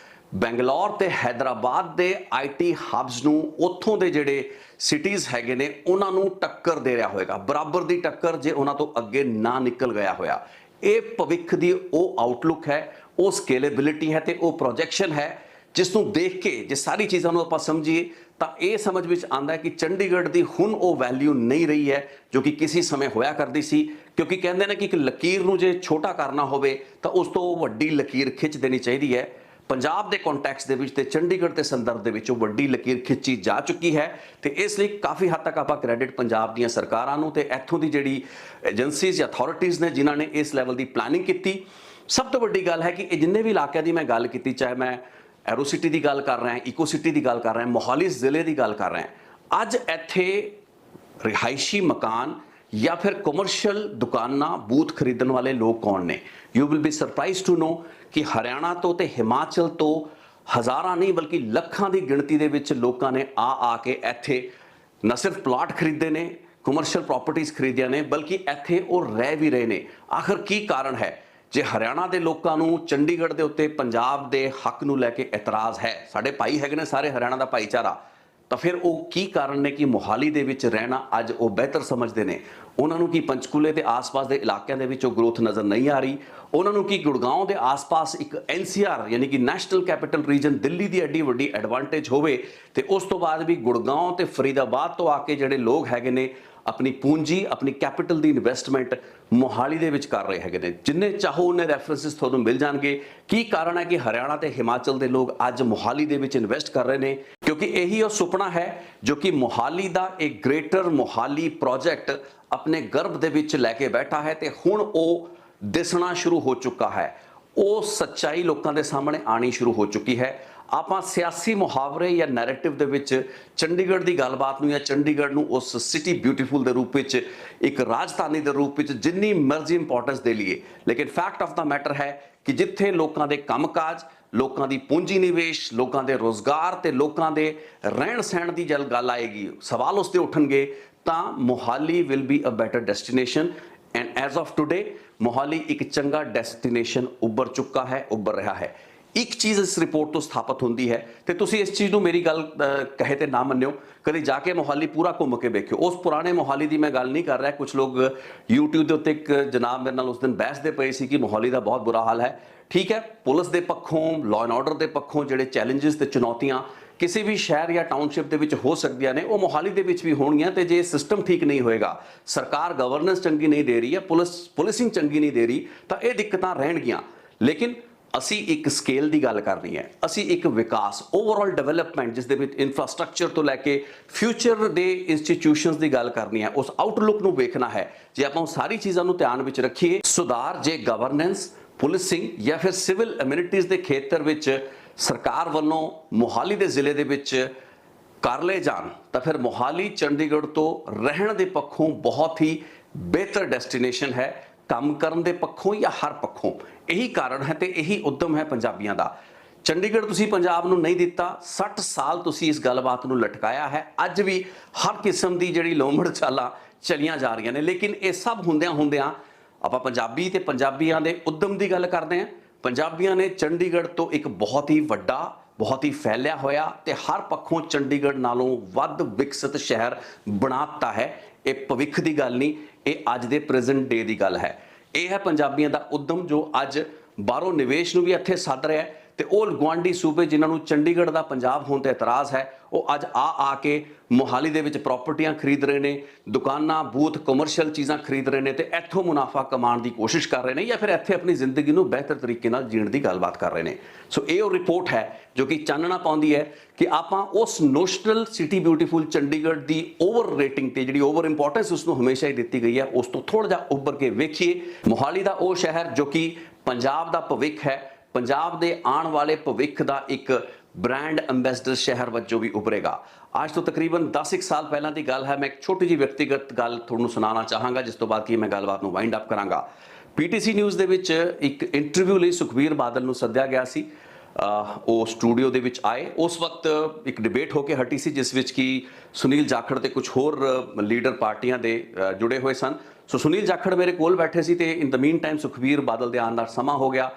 ਬੈਂਗਲੌਰ ਤੇ ਹੈਦਰਾਬਾਦ ਦੇ ਆਈਟੀ ਹੱਬਸ ਨੂੰ, ਉੱਥੋਂ ਦੇ ਜਿਹੜੇ ਸਿਟੀਜ਼ ਹੈਗੇ ਨੇ ਉਹਨਾਂ ਨੂੰ ਟੱਕਰ ਦੇ ਰਿਹਾ ਹੋਏਗਾ, ਬਰਾਬਰ ਦੀ ਟੱਕਰ, ਜੇ ਉਹਨਾਂ ਤੋਂ ਅੱਗੇ ਨਾ ਨਿਕਲ ਗਿਆ ਹੋਇਆ। ਇਹ ਭਵਿੱਖ ਦੀ ਉਹ ਆਊਟਲੁੱਕ ਹੈ, ਉਹ ਸਕੇਲੇਬਿਲਿਟੀ ਹੈ ਤੇ ਉਹ ਪ੍ਰੋਜੈਕਸ਼ਨ ਹੈ ਜਿਸ ਨੂੰ ਦੇਖ ਕੇ ਜੇ ਸਾਰੀ ਚੀਜ਼ਾਂ ਨੂੰ ਆਪਾਂ ਸਮਝੀਏ ਤਾਂ ਇਹ ਸਮਝ ਵਿੱਚ ਆਉਂਦਾ ਹੈ ਕਿ ਚੰਡੀਗੜ੍ਹ ਦੀ ਹੁਣ ਉਹ ਵੈਲਿਊ ਨਹੀਂ ਰਹੀ ਹੈ ਜੋ ਕਿ ਕਿਸੇ ਸਮੇਂ ਹੋਇਆ ਕਰਦੀ ਸੀ। ਕਿਉਂਕਿ ਕਹਿੰਦੇ ਨੇ ਕਿ ਇੱਕ ਲਕੀਰ ਨੂੰ ਜੇ ਛੋਟਾ ਕਰਨਾ ਹੋਵੇ ਤਾਂ ਉਸ ਤੋਂ ਵੱਡੀ ਲਕੀਰ ਖਿੱਚ ਦੇਣੀ ਚਾਹੀਦੀ ਹੈ। ਪੰਜਾਬ ਦੇ ਕੰਟੈਕਸਟ ਦੇ ਵਿੱਚ ਤੇ ਚੰਡੀਗੜ੍ਹ ਦੇ ਸੰਦਰਭ ਦੇ ਵਿੱਚ ਉਹ ਵੱਡੀ ਲਕੀਰ ਖਿੱਚੀ ਜਾ ਚੁੱਕੀ ਹੈ ਤੇ ਇਸ ਲਈ ਕਾਫੀ ਹੱਦ ਤੱਕ ਆਪਾਂ ਕ੍ਰੈਡਿਟ ਪੰਜਾਬ ਦੀਆਂ ਸਰਕਾਰਾਂ ਨੂੰ ਤੇ ਇੱਥੋਂ ਦੀ ਜਿਹੜੀ ਏਜੰਸੀਜ਼ ਜਾਂ ਅਥਾਰਟੀਜ਼ ਨੇ ਜਿਨ੍ਹਾਂ ਨੇ ਇਸ ਲੈਵਲ ਦੀ ਪਲੈਨਿੰਗ ਕੀਤੀ। ਸਭ ਤੋਂ ਵੱਡੀ ਗੱਲ ਹੈ ਕਿ ਇਹ ਜਿੰਨੇ ਵੀ ਇਲਾਕਿਆਂ ਦੀ ਮੈਂ ਗੱਲ ਕੀਤੀ, ਚਾਹੇ ਮੈਂ ਐਰੋ ਸਿਟੀ ਦੀ ਗੱਲ ਕਰ ਰਿਹਾ, ਇਕੋ ਸਿਟੀ ਦੀ ਗੱਲ ਕਰ ਰਿਹਾ, ਮੋਹਾਲੀ ਜ਼ਿਲ੍ਹੇ ਦੀ ਗੱਲ ਕਰ ਰਿਹਾ, ਅੱਜ ਇੱਥੇ ਰਿਹਾਇਸ਼ੀ ਮਕਾਨ ਜਾਂ ਫਿਰ ਕਮਰਸ਼ੀਅਲ ਦੁਕਾਨਾਂ, ਬੂਥ ਖਰੀਦਣ ਵਾਲੇ ਲੋਕ ਕੌਣ ਨੇ? You will be surprise to know ਕਿ ਹਰਿਆਣਾ ਤੋਂ ਤੇ ਹਿਮਾਚਲ ਤੋਂ ਹਜ਼ਾਰਾਂ ਨਹੀਂ ਬਲਕਿ ਲੱਖਾਂ ਦੀ ਗਿਣਤੀ ਦੇ ਵਿੱਚ ਲੋਕਾਂ ਨੇ ਆ ਕੇ ਇੱਥੇ ਨਾ ਸਿਰਫ ਪਲਾਟ ਖਰੀਦੇ ਨੇ, ਕਮਰਸ਼ੀਅਲ ਪ੍ਰਾਪਰਟੀਆਂ ਖਰੀਦੀਆਂ ਨੇ, ਬਲਕਿ ਇੱਥੇ ਉਹ ਰਹਿ ਵੀ ਰਹੇ ਨੇ। ਆਖਰ ਕੀ ਕਾਰਨ ਹੈ? ਜੇ ਹਰਿਆਣਾ ਦੇ ਲੋਕਾਂ ਨੂੰ ਚੰਡੀਗੜ੍ਹ ਦੇ ਉੱਤੇ ਪੰਜਾਬ ਦੇ ਹੱਕ ਨੂੰ ਲੈ ਕੇ ਇਤਰਾਜ਼ ਹੈ, ਸਾਡੇ ਭਾਈ ਹੈਗੇ ਨੇ ਸਾਰੇ ਹਰਿਆਣਾ ਦਾ ਭਾਈਚਾਰਾ, ਤਾਂ ਫਿਰ ਉਹ ਕੀ ਕਾਰਨ ਨੇ ਕਿ ਮੋਹਾਲੀ ਦੇ ਵਿੱਚ ਰਹਿਣਾ ਅੱਜ ਉਹ ਬਿਹਤਰ ਸਮਝਦੇ ਨੇ? ਉਹਨਾਂ ਨੂੰ ਕੀ ਪੰਚਕੂਲੇ ਤੇ ਆਸ-ਪਾਸ ਦੇ ਇਲਾਕਿਆਂ ਦੇ ਵਿੱਚ ਉਹ ਗਰੋਥ ਨਜ਼ਰ ਨਹੀਂ ਆ ਰਹੀ? ਉਹਨਾਂ ਨੂੰ ਕੀ ਗੁੜਗਾਉਂ ਦੇ ਆਸ-ਪਾਸ ਇੱਕ NCR ਯਾਨੀ ਕਿ ਨੈਸ਼ਨਲ ਕੈਪੀਟਲ ਰੀਜਨ ਦਿੱਲੀ ਦੀ ਐਡੀ ਵੱਡੀ ਐਡਵਾਂਟੇਜ ਹੋਵੇ ਤੇ ਉਸ ਤੋਂ ਬਾਅਦ ਵੀ ਗੁੜਗਾਉਂ ਤੇ ਫਰੀਦਾਬਾਦ ਤੋਂ ਆ ਕੇ ਜਿਹੜੇ ਲੋਕ ਹੈਗੇ ਨੇ ਆਪਣੀ ਪੂੰਜੀ, ਆਪਣੀ ਕੈਪੀਟਲ ਦੀ ਇਨਵੈਸਟਮੈਂਟ ਮੋਹਾਲੀ ਦੇ ਵਿੱਚ ਕਰ ਰਹੇ ਹੈਗੇ ਨੇ? ਜਿੰਨੇ ਚਾਹੋ ਉਹਨੇ ਰੈਫਰੈਂਸਿਸ ਤੁਹਾਨੂੰ ਮਿਲ ਜਾਣਗੇ। ਕੀ ਕਾਰਨ ਹੈ ਕਿ ਹਰਿਆਣਾ ਤੇ ਹਿਮਾਚਲ ਦੇ ਲੋਕ ਅੱਜ ਮੋਹਾਲੀ ਦੇ ਵਿੱਚ ਇਨਵੈਸਟ ਕਰ ਰਹੇ ਨੇ? ਕਿਉਂਕਿ ਇਹੀ ਉਹ ਸੁਪਨਾ ਹੈ ਜੋ ਕਿ ਮੋਹਾਲੀ ਦਾ ਇੱਕ ਗ੍ਰੇਟਰ ਮੋਹਾਲੀ ਪ੍ਰੋਜੈਕਟ ਆਪਣੇ ਗਰਭ ਦੇ ਵਿੱਚ ਲੈ ਕੇ ਬੈਠਾ ਹੈ ਤੇ ਹੁਣ ਉਹ ਦਿਸਣਾ ਸ਼ੁਰੂ ਹੋ ਚੁੱਕਾ ਹੈ। ਉਹ ਸੱਚਾਈ ਲੋਕਾਂ ਦੇ ਸਾਹਮਣੇ ਆਣੀ ਸ਼ੁਰੂ ਹੋ ਚੁੱਕੀ ਹੈ। ਆਪਾਂ ਸਿਆਸੀ ਮੁਹਾਵਰੇ ਜਾਂ ਨੈਰੇਟਿਵ ਦੇ ਵਿੱਚ ਚੰਡੀਗੜ੍ਹ ਦੀ ਗੱਲਬਾਤ ਨੂੰ ਜਾਂ ਚੰਡੀਗੜ੍ਹ ਨੂੰ ਉਸ ਸਿਟੀ ਬਿਊਟੀਫੁਲ ਦੇ ਰੂਪ ਵਿੱਚ, ਇੱਕ ਰਾਜਧਾਨੀ ਦੇ ਰੂਪ ਵਿੱਚ ਜਿੰਨੀ ਮਰਜ਼ੀ ਇੰਪੋਰਟੈਂਸ ਦੇ ਲਈਏ, ਲੇਕਿਨ ਫੈਕਟ ਆਫ ਦਾ ਮੈਟਰ ਹੈ ਕਿ ਜਿੱਥੇ ਲੋਕਾਂ ਦੇ ਕੰਮਕਾਜ, ਲੋਕਾਂ ਦੀ ਪੂੰਜੀ ਨਿਵੇਸ਼, ਲੋਕਾਂ ਦੇ ਰੋਜ਼ਗਾਰ ਤੇ ਲੋਕਾਂ ਦੇ ਰਹਿਣ ਸਹਿਣ ਦੀ ਜਦ ਗੱਲ ਆਏਗੀ, ਸਵਾਲ ਉਸ ਤੇ ਉੱਠਣਗੇ, ਤਾਂ Mohali will be a better destination. And as of today Mohali ਇੱਕ ਚੰਗਾ ਡੈਸਟੀਨੇਸ਼ਨ ਉੱਭਰ ਚੁੱਕਾ ਹੈ, ਉੱਭਰ ਰਿਹਾ ਹੈ। ਇੱਕ ਚੀਜ਼ ਇਸ ਰਿਪੋਰਟ ਤੋਂ ਸਥਾਪਿਤ ਹੁੰਦੀ ਹੈ ਤੇ ਤੁਸੀਂ ਇਸ ਚੀਜ਼ ਨੂੰ ਮੇਰੀ ਗੱਲ ਕਹੇ ਤੇ ਨਾ ਮੰਨਿਓ, ਕਦੇ ਜਾ ਕੇ ਮੋਹਾਲੀ ਪੂਰਾ ਘੁੰਮ ਕੇ ਵੇਖਿਓ। ਉਸ ਪੁਰਾਣੇ ਮੋਹਾਲੀ ਦੀ ਮੈਂ ਗੱਲ ਨਹੀਂ ਕਰ ਰਿਹਾ। ਕੁਝ ਲੋਕ YouTube ਦੇ ਉੱਤੇ ਇੱਕ ਜਨਾਬ ਮੇਰੇ ਨਾਲ ਉਸ ਦਿਨ ਬਹਿਸਦੇ ਪਏ ਸੀ ਕਿ ਮੋਹਾਲੀ ਦਾ ਬਹੁਤ ਬੁਰਾ ਹਾਲ ਹੈ। ਠੀਕ ਹੈ, ਪੁਲਿਸ ਦੇ ਪੱਖੋਂ, ਲਾਅ ਐਂਡ ਆਰਡਰ ਦੇ ਪੱਖੋਂ ਜਿਹੜੇ ਚੈਲੰਜਸ ਤੇ ਚੁਣੌਤੀਆਂ ਕਿਸੇ ਵੀ ਸ਼ਹਿਰ ਜਾਂ ਟਾਊਨਸ਼ਿਪ ਦੇ ਵਿੱਚ ਹੋ ਸਕਦੀਆਂ ਨੇ, ਉਹ ਮੋਹਾਲੀ ਦੇ ਵਿੱਚ ਵੀ ਹੋਣਗੀਆਂ। ਤੇ ਜੇ ਸਿਸਟਮ ਠੀਕ ਨਹੀਂ ਹੋਏਗਾ, ਸਰਕਾਰ ਗਵਰਨੈਂਸ ਚੰਗੀ ਨਹੀਂ ਦੇ ਰਹੀ ਹੈ, ਪੁਲਿਸਿੰਗ ਚੰਗੀ ਨਹੀਂ ਦੇ ਰਹੀ, ਤਾਂ ਇਹ ਦਿੱਕਤਾਂ ਰਹਿਣਗੀਆਂ। ਲੇਕਿਨ ਅਸੀਂ ਇੱਕ ਸਕੇਲ ਦੀ ਗੱਲ ਕਰਨੀ ਹੈ, ਅਸੀਂ ਇੱਕ ਵਿਕਾਸ, ਓਵਰਆਲ ਡਿਵੈਲਪਮੈਂਟ, ਜਿਸ ਦੇ ਵਿੱਚ ਇਨਫਰਾਸਟ੍ਰਕਚਰ ਤੋਂ ਲੈ ਕੇ ਫਿਊਚਰ ਦੇ ਇੰਸਟੀਟਿਊਸ਼ਨਸ ਦੀ ਗੱਲ ਕਰਨੀ ਹੈ, ਉਸ ਆਊਟਲੁੱਕ ਨੂੰ ਵੇਖਣਾ ਹੈ। ਜੇ ਆਪਾਂ ਸਾਰੀ ਚੀਜ਼ਾਂ ਨੂੰ ਧਿਆਨ ਵਿੱਚ ਰੱਖੀਏ, ਸੁਧਾਰ ਜੇ ਗਵਰਨੈਂਸ, ਪੁਲਿਸਿੰਗ ਜਾਂ ਫਿਰ ਸਿਵਲ ਐਮਿਨਿਟੀਜ਼ ਦੇ ਖੇਤਰ ਵਿੱਚ ਸਰਕਾਰ ਵੱਲੋਂ ਮੋਹਾਲੀ ਦੇ ਜ਼ਿਲ੍ਹੇ ਦੇ ਵਿੱਚ ਕਰ ਲਏ ਜਾਣ, ਤਾਂ ਫਿਰ ਮੋਹਾਲੀ ਚੰਡੀਗੜ੍ਹ ਤੋਂ ਰਹਿਣ ਦੇ ਪੱਖੋਂ ਬਹੁਤ ਹੀ ਬਿਹਤਰ ਡੈਸਟੀਨੇਸ਼ਨ ਹੈ, ਕੰਮ ਕਰਨ ਦੇ ਪੱਖੋਂ ਜਾਂ ਹਰ ਪੱਖੋਂ। ਇਹੀ ਕਾਰਨ ਹੈ ਤੇ ਇਹੀ ਉਦਮ ਹੈ ਪੰਜਾਬੀਆਂ ਦਾ। ਚੰਡੀਗੜ੍ਹ ਤੁਸੀਂ ਪੰਜਾਬ ਨੂੰ ਨਹੀਂ ਦਿੱਤਾ, 60 ਸਾਲ ਤੁਸੀਂ ਇਸ ਗੱਲਬਾਤ ਨੂੰ ਲਟਕਾਇਆ ਹੈ। ਅੱਜ ਵੀ ਹਰ ਕਿਸਮ ਦੀ ਜਿਹੜੀ ਲੋਮੜ ਚਾਲਾਂ ਚਲੀਆਂ ਜਾ ਰਹੀਆਂ ਨੇ, ਲੇਕਿਨ ਇਹ ਸਭ ਹੁੰਦਿਆਂ ਆਪਾਂ ਪੰਜਾਬੀ ਤੇ ਪੰਜਾਬੀਆਂ ਦੇ ਉਦਮ ਦੀ ਗੱਲ ਕਰਦੇ ਹਾਂ। ਪੰਜਾਬੀਆਂ ਨੇ ਚੰਡੀਗੜ੍ਹ ਤੋਂ ਇੱਕ ਬਹੁਤ ਹੀ ਵੱਡਾ, ਬਹੁਤ ਹੀ ਫੈਲਿਆ ਹੋਇਆ ਤੇ ਹਰ ਪੱਖੋਂ ਚੰਡੀਗੜ੍ਹ ਨਾਲੋਂ ਵੱਧ ਵਿਕਸਿਤ ਸ਼ਹਿਰ ਬਣਾ ਦਿੱਤਾ ਹੈ। ਇਹ ਭਵਿੱਖ ਦੀ ਗੱਲ ਨਹੀਂ, ਇਹ ਅੱਜ ਦੇ ਪ੍ਰੈਜ਼ੈਂਟ ਡੇ ਦੀ ਗੱਲ ਹੈ। ਇਹ ਹੈ ਪੰਜਾਬੀਆਂ ਦਾ ਉਦਮ ਜੋ ਅੱਜ ਬਾਹਰੋਂ ਨਿਵੇਸ਼ ਨੂੰ ਵੀ ਇੱਥੇ ਸੱਦ ਰਿਹਾ ਹੈ ਤੇ ਉਹ ਗੁਆਂਢੀ ਸੂਬੇ ਜਿਨ੍ਹਾਂ ਨੂੰ ਚੰਡੀਗੜ੍ਹ ਦਾ ਪੰਜਾਬ ਹੋਣ ਤੇ ਇਤਰਾਜ਼ ਹੈ ਉਹ ਅੱਜ ਆ ਕੇ ਮੋਹਾਲੀ ਦੇ ਵਿੱਚ ਪ੍ਰਾਪਰਟੀਆਂ ਖਰੀਦ ਰਹੇ ਨੇ, ਦੁਕਾਨਾਂ, ਬੂਥ, ਕਮਰਸ਼ੀਅਲ ਚੀਜ਼ਾਂ ਖਰੀਦ ਰਹੇ ਨੇ ਤੇ ਇੱਥੋਂ ਮੁਨਾਫਾ ਕਮਾਉਣ ਦੀ ਕੋਸ਼ਿਸ਼ ਕਰ ਰਹੇ ਨੇ ਜਾਂ ਫਿਰ ਇੱਥੇ ਆਪਣੀ ਜ਼ਿੰਦਗੀ ਨੂੰ ਬਿਹਤਰ ਤਰੀਕੇ ਨਾਲ ਜੀਣ ਦੀ ਗੱਲਬਾਤ ਕਰ ਰਹੇ ਨੇ। ਸੋ ਇਹ ਉਹ ਰਿਪੋਰਟ ਹੈ ਜੋ ਕਿ ਚਾਨਣਾ ਪਾਉਂਦੀ ਹੈ ਕਿ ਆਪਾਂ ਉਸ ਨੋਸ਼ਨਲ ਸਿਟੀ ਬਿਊਟੀਫੁਲ ਚੰਡੀਗੜ੍ਹ ਦੀ ਓਵਰ ਰੇਟਿੰਗ ਤੇ ਜਿਹੜੀ ਓਵਰ ਇੰਪੋਰਟੈਂਸ ਉਸ ਨੂੰ ਹਮੇਸ਼ਾ ਹੀ ਦਿੱਤੀ ਗਈ ਹੈ ਉਸ ਤੋਂ ਥੋੜਾ ਜਿਹਾ ਉੱਭਰ ਕੇ ਵੇਖੀਏ। ਮੋਹਾਲੀ ਦਾ ਉਹ ਸ਼ਹਿਰ ਜੋ ਕਿ ਪੰਜਾਬ ਦਾ ਭਵਿੱਖ ਹੈ, ਪੰਜਾਬ ਦੇ ਆਉਣ ਵਾਲੇ ਭਵਿੱਖ ਦਾ ਇੱਕ ਬ੍ਰਾਂਡ ਐਂਬੈਸਡਰ ਸ਼ਹਿਰ ਵਜੋਂ ਵੀ ਉਭਰੇਗਾ। ਅੱਜ ਤੋਂ ਤਕਰੀਬਨ 10 ਸਾਲ ਪਹਿਲਾਂ ਦੀ ਗੱਲ ਹੈ। ਮੈਂ ਇੱਕ ਛੋਟੀ ਜਿਹੀ ਵਿਅਕਤੀਗਤ ਗੱਲ ਤੁਹਾਨੂੰ ਸੁਣਾਉਣਾ ਚਾਹਾਂਗਾ ਜਿਸ ਤੋਂ ਬਾਅਦ ਕਿ ਮੈਂ ਗੱਲਬਾਤ ਨੂੰ ਵਾਈਂਡ ਅਪ ਕਰਾਂਗਾ। ਪੀਟੀਸੀ ਨਿਊਜ਼ ਦੇ ਵਿੱਚ ਇੱਕ ਇੰਟਰਵਿਊ ਲਈ ਸੁਖਬੀਰ ਬਾਦਲ ਨੂੰ ਸੱਦਿਆ ਗਿਆ ਸੀ। ਉਹ ਸਟੂਡੀਓ ਦੇ ਵਿੱਚ ਆਏ। ਉਸ ਵਕਤ ਇੱਕ ਡਿਬੇਟ ਹੋ ਕੇ ਹਟੀ ਸੀ ਜਿਸ ਵਿੱਚ ਕਿ ਸੁਨੀਲ ਜਾਖੜ ਤੇ ਕੁਝ ਹੋਰ ਲੀਡਰ ਪਾਰਟੀਆਂ ਦੇ ਜੁੜੇ ਹੋਏ ਸਨ। ਸੋ ਸੁਨੀਲ ਜਾਖੜ ਮੇਰੇ ਕੋਲ ਬੈਠੇ ਸੀ ਤੇ ਇਨ ਦ ਮੀਨ ਟਾਈਮ ਸੁਖਬੀਰ ਬਾਦਲ ਦੇ ਆਉਣ ਦਾ ਸਮਾਂ ਹੋ ਗਿਆ।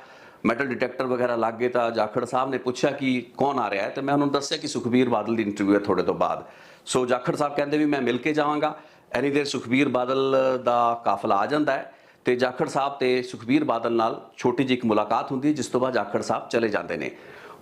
ਮੈਟਲ ਡਿਟੈਕਟਰ ਵਗੈਰਾ ਲੱਗ ਗਏ ਤਾਂ ਜਾਖੜ ਸਾਹਿਬ ਨੇ ਪੁੱਛਿਆ ਕਿ ਕੌਣ ਆ ਰਿਹਾ ਹੈ ਤੇ ਮੈਂ ਉਹਨਾਂ ਨੂੰ ਦੱਸਿਆ ਕਿ ਸੁਖਬੀਰ ਬਾਦਲ ਦੀ ਇੰਟਰਵਿਊ ਹੈ ਥੋੜੇ ਤੋਂ ਬਾਅਦ। ਸੋ ਜਾਖੜ ਸਾਹਿਬ ਕਹਿੰਦੇ ਵੀ ਮੈਂ ਮਿਲ ਕੇ ਜਾਵਾਂਗਾ। ਐਨੀ ਦੇਰ ਸੁਖਬੀਰ ਬਾਦਲ ਦਾ ਕਾਫਲਾ ਆ ਜਾਂਦਾ ਹੈ ਤੇ ਜਾਖੜ ਸਾਹਿਬ ਤੇ ਸੁਖਬੀਰ ਬਾਦਲ ਨਾਲ ਛੋਟੀ ਜਿਹੀ ਇੱਕ ਮੁਲਾਕਾਤ ਹੁੰਦੀ ਹੈ ਜਿਸ ਤੋਂ ਬਾਅਦ ਜਾਖੜ ਸਾਹਿਬ ਚਲੇ ਜਾਂਦੇ ਨੇ।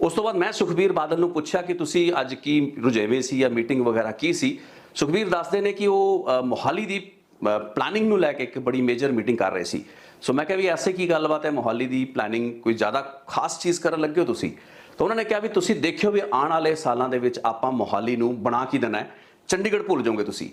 ਉਸ ਤੋਂ ਬਾਅਦ ਮੈਂ ਸੁਖਬੀਰ ਬਾਦਲ ਨੂੰ ਪੁੱਛਿਆ ਕਿ ਤੁਸੀਂ ਅੱਜ ਕੀ ਰੁਝੇਵੇਂ ਸੀ ਜਾਂ ਮੀਟਿੰਗ ਵਗੈਰਾ ਕੀ ਸੀ। ਸੁਖਬੀਰ ਦੱਸਦੇ ਨੇ ਕਿ ਉਹ ਮੋਹਾਲੀ ਦੀ ਪਲਾਨਿੰਗ ਨੂੰ ਲੈ ਕੇ ਇੱਕ ਬੜੀ ਮੇਜਰ ਮੀਟਿੰਗ ਕਰ ਰਹੇ ਸੀ। ਸੋ ਮੈਂ ਕਿਹਾ ਵੀ ਐਸੇ ਕੀ ਗੱਲਬਾਤ ਹੈ, ਮੋਹਾਲੀ ਦੀ ਪਲਾਨਿੰਗ ਕੋਈ ਜ਼ਿਆਦਾ ਖਾਸ ਚੀਜ਼ ਕਰਨ ਲੱਗੇ ਹੋ ਤੁਸੀਂ? ਤਾਂ ਉਹਨਾਂ ਨੇ ਕਿਹਾ ਵੀ ਤੁਸੀਂ ਦੇਖਿਓ ਵੀ ਆਉਣ ਵਾਲੇ ਸਾਲਾਂ ਦੇ ਵਿੱਚ ਆਪਾਂ ਮੋਹਾਲੀ ਨੂੰ ਬਣਾ ਕੀ ਦੇਣਾ ਹੈ, ਚੰਡੀਗੜ੍ਹ ਭੁੱਲ ਜਾਓਗੇ ਤੁਸੀਂ।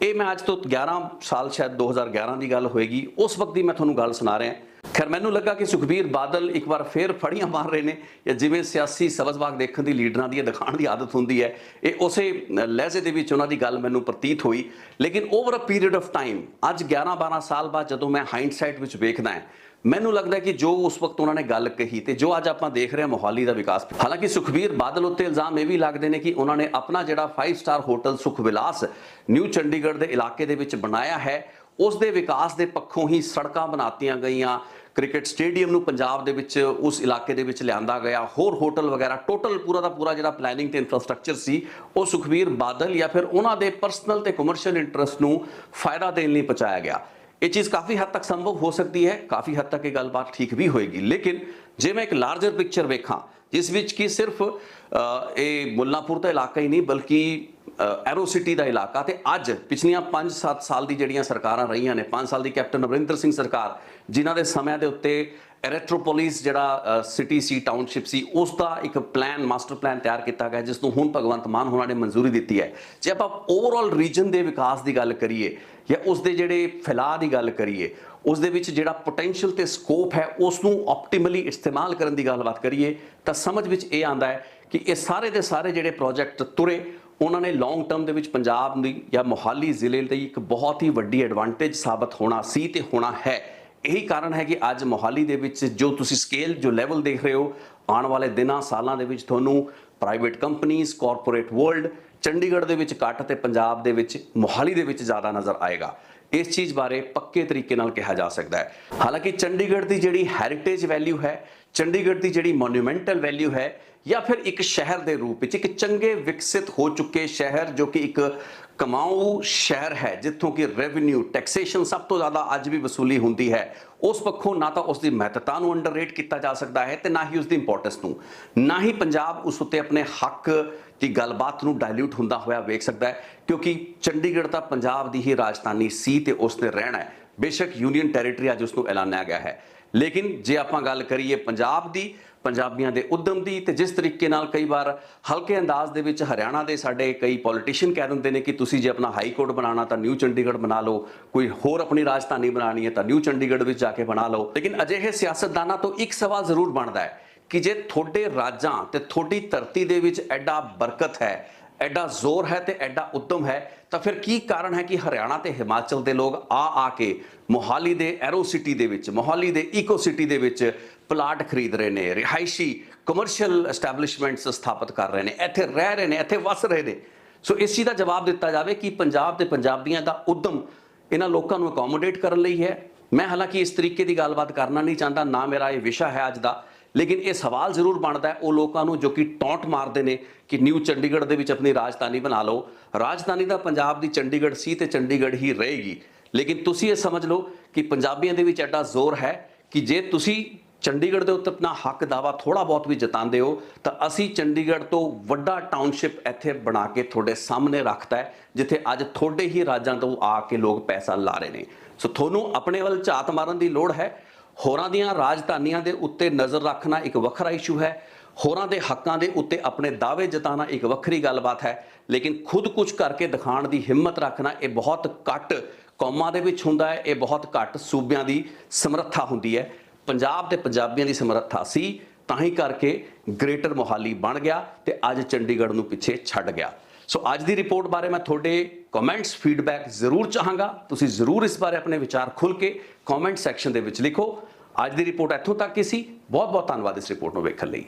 ਇਹ ਮੈਂ ਅੱਜ ਤੋਂ 11 ਸਾਲ ਸ਼ਾਇਦ 2011 ਦੀ ਗੱਲ ਹੋਏਗੀ, ਉਸ ਵਕਤ ਦੀ ਮੈਂ ਤੁਹਾਨੂੰ ਗੱਲ ਸੁਣਾ ਰਿਹਾ। ਖੈਰ ਮੈਨੂੰ ਲੱਗਾ ਕਿ ਸੁਖਬੀਰ ਬਾਦਲ ਇੱਕ ਵਾਰ ਫੇਰ ਫੜੀਆਂ ਮਾਰ ਰਹੇ ਨੇ ਜਾਂ ਜਿਵੇਂ ਸਿਆਸੀ ਸਬਜ਼-ਬਾਗ ਦੇਖਣ ਦੀ ਲੀਡਰਾਂ ਦੀ ਦਿਖਾਉਣ ਦੀ ਆਦਤ ਹੁੰਦੀ ਹੈ, ਇਹ ਉਸੇ ਲਹਿਜ਼ੇ ਦੇ ਵਿੱਚ ਉਹਨਾਂ ਦੀ ਗੱਲ ਮੈਨੂੰ ਪ੍ਰਤੀਤ ਹੋਈ। ਲੇਕਿਨ over a period of time ਅੱਜ 11-12 ਸਾਲ ਬਾਅਦ ਜਦੋਂ ਮੈਂ ਹਾਈਂਡਸਾਈਟ ਵਿੱਚ ਵੇਖਦਾ ਹਾਂ ਮੈਨੂੰ ਲੱਗਦਾ ਕਿ ਜੋ ਉਸ ਵਕਤ ਉਹਨਾਂ ਨੇ ਗੱਲ ਕਹੀ ਤੇ ਜੋ ਅੱਜ ਆਪਾਂ ਦੇਖ ਰਹੇ ਹਾਂ ਮੋਹਾਲੀ ਦਾ ਵਿਕਾਸ। ਹਾਲਾਂਕਿ ਸੁਖਬੀਰ ਬਾਦਲ ਉੱਤੇ ਇਲਜ਼ਾਮ ਇਹ ਵੀ ਲੱਗਦੇ ਨੇ ਕਿ ਉਹਨਾਂ ਨੇ ਆਪਣਾ ਜਿਹੜਾ 5 ਸਟਾਰ ਹੋਟਲ ਸੁਖ ਵਿਲਾਸ ਨਿਊ ਚੰਡੀਗੜ੍ਹ ਦੇ ਇਲਾਕੇ ਦੇ ਵਿੱਚ ਬਣਾਇਆ ਹੈ ਉਸ ਦੇ ਵਿਕਾਸ ਦੇ ਪੱਖੋਂ ਹੀ ਸੜਕਾਂ ਬਣਾਤੀਆਂ ਗਈਆਂ, ਕ੍ਰਿਕਟ ਸਟੇਡੀਅਮ ਨੂੰ ਪੰਜਾਬ ਦੇ ਵਿੱਚ ਉਸ ਇਲਾਕੇ ਦੇ ਵਿੱਚ ਲਿਆਂਦਾ ਗਿਆ, ਹੋਰ ਹੋਟਲ ਵਗੈਰਾ, ਟੋਟਲ ਪੂਰਾ ਦਾ ਪੂਰਾ ਜਿਹੜਾ ਪਲੈਨਿੰਗ ਤੇ ਇਨਫਰਾਸਟ੍ਰਕਚਰ ਸੀ ਉਹ ਸੁਖਬੀਰ ਬਾਦਲ ਜਾਂ ਫਿਰ ਉਹਨਾਂ ਦੇ ਪਰਸਨਲ ਤੇ ਕਮਰਸ਼ੀਅਲ ਇੰਟਰਸਟ ਨੂੰ ਫਾਇਦਾ ਦੇਣ ਲਈ ਪਹੁੰਚਾਇਆ ਗਿਆ। ਇਹ ਚੀਜ਼ ਕਾਫੀ ਹੱਦ ਤੱਕ ਸੰਭਵ ਹੋ ਸਕਦੀ ਹੈ, ਕਾਫੀ ਹੱਦ ਤੱਕ ਇਹ ਗੱਲਬਾਤ ਠੀਕ ਵੀ ਹੋਏਗੀ। ਲੇਕਿਨ ਜੇ ਮੈਂ ਇੱਕ ਲਾਰਜਰ ਪਿਕਚਰ ਵੇਖਾਂ ਜਿਸ ਵਿੱਚ ਕਿ ਸਿਰਫ ਇਹ ਮੁੱਲਾਂਪੁਰ ਦਾ ਇਲਾਕਾ ਹੀ ਨਹੀਂ ਬਲਕਿ ਐਰੋ ਸਿਟੀ ਦਾ ਇਲਾਕਾ ਤੇ ਅੱਜ ਪਿਛਲੀਆਂ 5-7 ਸਾਲ ਦੀ ਜਿਹੜੀਆਂ ਸਰਕਾਰਾਂ ਰਹੀਆਂ ਨੇ, 5 ਸਾਲ ਦੀ ਕੈਪਟਨ ਅਮਰਿੰਦਰ ਸਿੰਘ ਸਰਕਾਰ ਜਿਨ੍ਹਾਂ ਦੇ ਸਮਿਆਂ ਦੇ ਉੱਤੇ ਐਰੈਟਰੋਪੋਲਿਸ ਜਿਹੜਾ ਸਿਟੀ ਸੀ, ਟਾਊਨਸ਼ਿਪ ਸੀ, ਉਸ ਦਾ ਇੱਕ ਪਲਾਨ, ਮਾਸਟਰ ਪਲਾਨ ਤਿਆਰ ਕੀਤਾ ਗਿਆ ਜਿਸ ਨੂੰ ਹੁਣ ਭਗਵੰਤ ਮਾਨ ਹੋਣਾ ਨੇ ਮਨਜ਼ੂਰੀ ਦਿੱਤੀ ਹੈ। ਜੇ ਆਪਾਂ ਓਵਰਆਲ ਰੀਜਨ ਦੇ ਵਿਕਾਸ ਦੀ ਗੱਲ ਕਰੀਏ ਜਾਂ ਉਸ ਦੇ ਜਿਹੜੇ ਫੈਲਾਅ ਦੀ ਗੱਲ ਕਰੀਏ, ਉਸ ਦੇ ਵਿੱਚ ਜਿਹੜਾ ਪੋਟੈਂਸ਼ੀਅਲ ਤੇ ਸਕੋਪ ਹੈ ਉਸ ਨੂੰ ਆਪਟੀਮਲੀ ਇਸਤੇਮਾਲ ਕਰਨ ਦੀ ਗੱਲਬਾਤ ਕਰੀਏ ਤਾਂ ਸਮਝ ਵਿੱਚ ਇਹ ਆਉਂਦਾ ਹੈ ਕਿ ਇਹ ਸਾਰੇ ਦੇ ਸਾਰੇ ਜਿਹੜੇ ਪ੍ਰੋਜੈਕਟ ਤੁਰੇ ਉਹਨਾਂ ਨੇ ਲੌਂਗ ਟਰਮ ਦੇ ਵਿੱਚ ਪੰਜਾਬ ਦੀ ਜਾਂ ਮੋਹਾਲੀ ਜ਼ਿਲ੍ਹੇ ਲਈ ਇੱਕ ਬਹੁਤ ਹੀ ਵੱਡੀ ਐਡਵਾਂਟੇਜ ਸਾਬਤ ਹੋਣਾ ਸੀ ਤੇ ਹੋਣਾ ਹੈ। ਇਹੀ ਕਾਰਨ ਹੈ ਕਿ ਅੱਜ ਮੋਹਾਲੀ ਦੇ ਵਿੱਚ ਜੋ ਤੁਸੀਂ ਸਕੇਲ, ਜੋ ਲੈਵਲ ਦੇਖ ਰਹੇ ਹੋ, ਆਉਣ ਵਾਲੇ ਦਿਨਾਂ ਸਾਲਾਂ ਦੇ ਵਿੱਚ ਤੁਹਾਨੂੰ private companies, corporate world Chandigarh ਦੇ ਵਿੱਚ ਘੱਟ ਤੇ ਪੰਜਾਬ ਦੇ ਵਿੱਚ ਮੋਹਾਲੀ ਦੇ ਵਿੱਚ ਜ਼ਿਆਦਾ ਨਜ਼ਰ ਆਏਗਾ। ਇਸ ਚੀਜ਼ ਬਾਰੇ ਪੱਕੇ ਤਰੀਕੇ ਨਾਲ ਕਿਹਾ ਜਾ ਸਕਦਾ ਹੈ। ਹਾਲਾਂਕਿ ਚੰਡੀਗੜ੍ਹ ਦੀ ਜਿਹੜੀ ਹੈਰੀਟੇਜ ਵੈਲਿਊ ਹੈ, ਚੰਡੀਗੜ੍ਹ ਦੀ ਜਿਹੜੀ ਮੋਨੂਮੈਂਟਲ ਵੈਲਿਊ ਹੈ ਜਾਂ ਫਿਰ ਇੱਕ ਸ਼ਹਿਰ ਦੇ ਰੂਪ ਵਿੱਚ ਇੱਕ ਚੰਗੇ ਵਿਕਸਿਤ ਹੋ ਚੁੱਕੇ ਸ਼ਹਿਰ ਜੋ ਕਿ ਇੱਕ ਕਮਾਊ ਸ਼ਹਿਰ ਹੈ ਜਿੱਥੋਂ ਕਿ ਰੈਵਨਿਊ, ਟੈਕਸੇਸ਼ਨ ਸਭ ਤੋਂ ਜ਼ਿਆਦਾ ਅੱਜ ਵੀ ਵਸੂਲੀ ਹੁੰਦੀ ਹੈ, ਉਸ ਪੱਖੋਂ ਨਾ ਤਾਂ ਉਸ ਦੀ ਮਹੱਤਤਾ ਨੂੰ ਅੰਡਰਰੇਟ ਕੀਤਾ ਜਾ ਸਕਦਾ ਹੈ ਤੇ ਨਾ ਹੀ ਉਸ ਦੀ ਇੰਪੋਰਟੈਂਸ ਨੂੰ, ਨਾ ਹੀ ਪੰਜਾਬ ਉਸ ਉੱਤੇ ਆਪਣੇ ਹੱਕ ਦੀ ਗੱਲਬਾਤ ਨੂੰ ਡਾਇਲੂਟ ਹੁੰਦਾ ਹੋਇਆ ਵੇਖ ਸਕਦਾ ਹੈ ਕਿਉਂਕਿ ਚੰਡੀਗੜ੍ਹ ਤਾਂ ਪੰਜਾਬ ਦੀ ਹੀ ਰਾਜਧਾਨੀ ਸੀ ਤੇ ਉਸ ਨੇ ਰਹਿਣਾ ਹੈ। ਬੇਸ਼ੱਕ ਯੂਨੀਅਨ ਟੈਰੀਟਰੀ ਅੱਜ ਉਸ ਨੂੰ ਐਲਾਨਿਆ ਗਿਆ ਹੈ, ਲੇਕਿਨ ਜੇ ਆਪਾਂ ਗੱਲ ਕਰੀਏ ਪੰਜਾਬ ਦੀ, ਪੰਜਾਬੀਆਂ ਦੇ ਉਦਮ ਦੀ, ਤੇ ਜਿਸ ਤਰੀਕੇ ਨਾਲ ਕਈ ਵਾਰ ਹਲਕੇ ਅੰਦਾਜ਼ ਦੇ ਵਿੱਚ ਹਰਿਆਣਾ ਦੇ ਸਾਡੇ ਕਈ ਪੋਲੀਟੀਸ਼ੀਅਨ ਕਹਿ ਦਿੰਦੇ ਨੇ ਕਿ ਤੁਸੀਂ ਜੇ ਆਪਣਾ ਹਾਈ ਕੋਰਟ ਬਣਾਉਣਾ ਤਾਂ ਨਿਊ ਚੰਡੀਗੜ੍ਹ ਬਣਾ ਲਓ, ਕੋਈ ਹੋਰ ਆਪਣੀ ਰਾਜਧਾਨੀ ਬਣਾਉਣੀ ਹੈ ਤਾਂ ਨਿਊ ਚੰਡੀਗੜ੍ਹ ਵਿੱਚ ਜਾ ਕੇ ਬਣਾ ਲਓ। ਲੇਕਿਨ ਅਜਿਹੇ ਸਿਆਸਤਦਾਨਾਂ ਤੋਂ ਇੱਕ ਸਵਾਲ ਜ਼ਰੂਰ ਬਣਦਾ ਹੈ ਕਿ ਜੇ ਤੁਹਾਡੇ ਰਾਜਾਂ ਤੇ ਤੁਹਾਡੀ ਧਰਤੀ ਦੇ ਵਿੱਚ ਐਡਾ ਬਰਕਤ ਹੈ, ਐਡਾ ਜ਼ੋਰ ਹੈ ਤੇ ਐਡਾ ਉਦਮ ਹੈ ਤਾਂ ਫਿਰ ਕੀ ਕਾਰਨ ਹੈ ਕਿ ਹਰਿਆਣਾ ਤੇ ਹਿਮਾਚਲ ਦੇ ਲੋਕ ਆ ਕੇ ਮੋਹਾਲੀ ਦੇ ਐਰੋ ਸਿਟੀ ਦੇ ਵਿੱਚ, ਮੋਹਾਲੀ ਦੇ ਈਕੋ ਸਿਟੀ ਦੇ ਵਿੱਚ ਪਲਾਟ ਖਰੀਦ ਰਹੇ ਨੇ, ਰਿਹਾਇਸ਼ੀ ਕਮਰਸ਼ੀਅਲ ਐਸਟੈਬਲਿਸ਼ਮੈਂਟਸ ਸਥਾਪਿਤ ਕਰ ਰਹੇ ਨੇ, ਇੱਥੇ ਰਹਿ ਰਹੇ ਨੇ, ਇੱਥੇ ਵਸ ਰਹੇ ਨੇ। ਸੋ ਇਸ ਚੀਜ਼ ਦਾ ਜਵਾਬ ਦਿੱਤਾ ਜਾਵੇ ਕਿ ਪੰਜਾਬ ਤੇ ਪੰਜਾਬੀਆਂ ਦਾ ਉਦਮ ਇਹਨਾਂ ਲੋਕਾਂ ਨੂੰ ਅਕੋਮੋਡੇਟ ਕਰਨ ਲਈ ਹੈ। ਮੈਂ ਹਾਲਾਂਕਿ ਇਸ ਤਰੀਕੇ ਦੀ ਗੱਲਬਾਤ ਕਰਨਾ ਨਹੀਂ ਚਾਹੁੰਦਾ, ਨਾ ਮੇਰਾ ਇਹ ਵਿਸ਼ਾ ਹੈ ਅੱਜ ਦਾ, ਲੇਕਿਨ ਇਹ ਸਵਾਲ ਜ਼ਰੂਰ ਬਣਦਾ ਹੈ ਉਹ ਲੋਕਾਂ ਨੂੰ ਜੋ ਕਿ ਟੌਂਟ ਮਾਰਦੇ ਨੇ ਕਿ ਨਿਊ ਚੰਡੀਗੜ੍ਹ ਦੇ ਵਿੱਚ ਆਪਣੀ ਰਾਜਧਾਨੀ ਬਣਾ ਲਓ। ਰਾਜਧਾਨੀ ਦਾ ਪੰਜਾਬ ਦੀ ਚੰਡੀਗੜ੍ਹ ਸੀ ਤੇ ਚੰਡੀਗੜ੍ਹ ਹੀ ਰਹੇਗੀ, ਲੇਕਿਨ ਤੁਸੀਂ ਇਹ ਸਮਝ ਲਓ ਕਿ ਪੰਜਾਬੀਆਂ ਦੇ ਵਿੱਚ ਐਡਾ ਜ਼ੋਰ ਹੈ ਕਿ ਜੇ ਤੁਸੀਂ ਚੰਡੀਗੜ੍ਹ ਦੇ ਉੱਤੇ ਆਪਣਾ ਹੱਕ ਦਾਵਾ ਥੋੜਾ ਬਹੁਤ ਵੀ ਜਤਾਉਂਦੇ ਹੋ ਤਾਂ ਅਸੀਂ ਚੰਡੀਗੜ੍ਹ ਤੋਂ ਵੱਡਾ ਟਾਊਨਸ਼ਿਪ ਇੱਥੇ ਬਣਾ ਕੇ ਤੁਹਾਡੇ ਸਾਹਮਣੇ ਰੱਖਤਾ ਹੈ, ਜਿੱਥੇ ਅੱਜ ਤੁਹਾਡੇ ਹੀ ਰਾਜਾਂ ਤੋਂ ਆ ਕੇ ਲੋਕ ਪੈਸਾ ਲਾ ਰਹੇ ਨੇ। ਸੋ ਤੁਹਾਨੂੰ ਆਪਣੇ ਵੱਲ ਝਾਤ ਮਾਰਨ ਦੀ ਲੋੜ ਹੈ। ਹੋਰਾਂ ਦੀਆਂ ਰਾਜਧਾਨੀਆਂ ਦੇ ਉੱਤੇ ਨਜ਼ਰ ਰੱਖਣਾ ਇੱਕ ਵੱਖਰਾ ਇਸ਼ੂ ਹੈ, ਹੋਰਾਂ ਦੇ ਹੱਕਾਂ ਦੇ ਉੱਤੇ ਆਪਣੇ ਦਾਅਵੇ ਜਤਾਉਣਾ ਇੱਕ ਵੱਖਰੀ ਗੱਲਬਾਤ ਹੈ, ਲੇਕਿਨ ਖੁਦ ਕੁਝ ਕਰਕੇ ਦਿਖਾਉਣ ਦੀ ਹਿੰਮਤ ਰੱਖਣਾ ਇਹ ਬਹੁਤ ਘੱਟ ਕੌਮਾਂ ਦੇ ਵਿੱਚ ਹੁੰਦਾ ਹੈ, ਇਹ ਬਹੁਤ ਘੱਟ ਸੂਬਿਆਂ ਦੀ ਸਮਰੱਥਾ ਹੁੰਦੀ ਹੈ। ਪੰਜਾਬ ਤੇ ਪੰਜਾਬੀਆਂ ਦੀ ਸਮਰੱਥਾ ਸੀ, ਤਾਂ ਹੀ ਕਰਕੇ ਗ੍ਰੇਟਰ ਮੋਹਾਲੀ ਬਣ ਗਿਆ ਤੇ ਅੱਜ ਚੰਡੀਗੜ੍ਹ ਨੂੰ ਪਿੱਛੇ ਛੱਡ ਗਿਆ। ਸੋ ਅੱਜ ਦੀ ਰਿਪੋਰਟ ਬਾਰੇ ਮੈਂ ਤੁਹਾਡੇ ਕਮੈਂਟਸ ਫੀਡਬੈਕ ਜ਼ਰੂਰ ਚਾਹਾਂਗਾ। ਤੁਸੀਂ ਜ਼ਰੂਰ ਇਸ ਬਾਰੇ ਆਪਣੇ ਵਿਚਾਰ ਖੁੱਲ੍ਹ ਕੇ ਕਮੈਂਟ ਸੈਕਸ਼ਨ ਦੇ ਵਿੱਚ ਲਿਖੋ। ਅੱਜ ਦੀ ਰਿਪੋਰਟ ਇੱਥੋਂ ਤੱਕ ਹੀ ਸੀ। ਬਹੁਤ ਬਹੁਤ ਧੰਨਵਾਦ ਇਸ ਰਿਪੋਰਟ ਨੂੰ ਵੇਖਣ ਲਈ।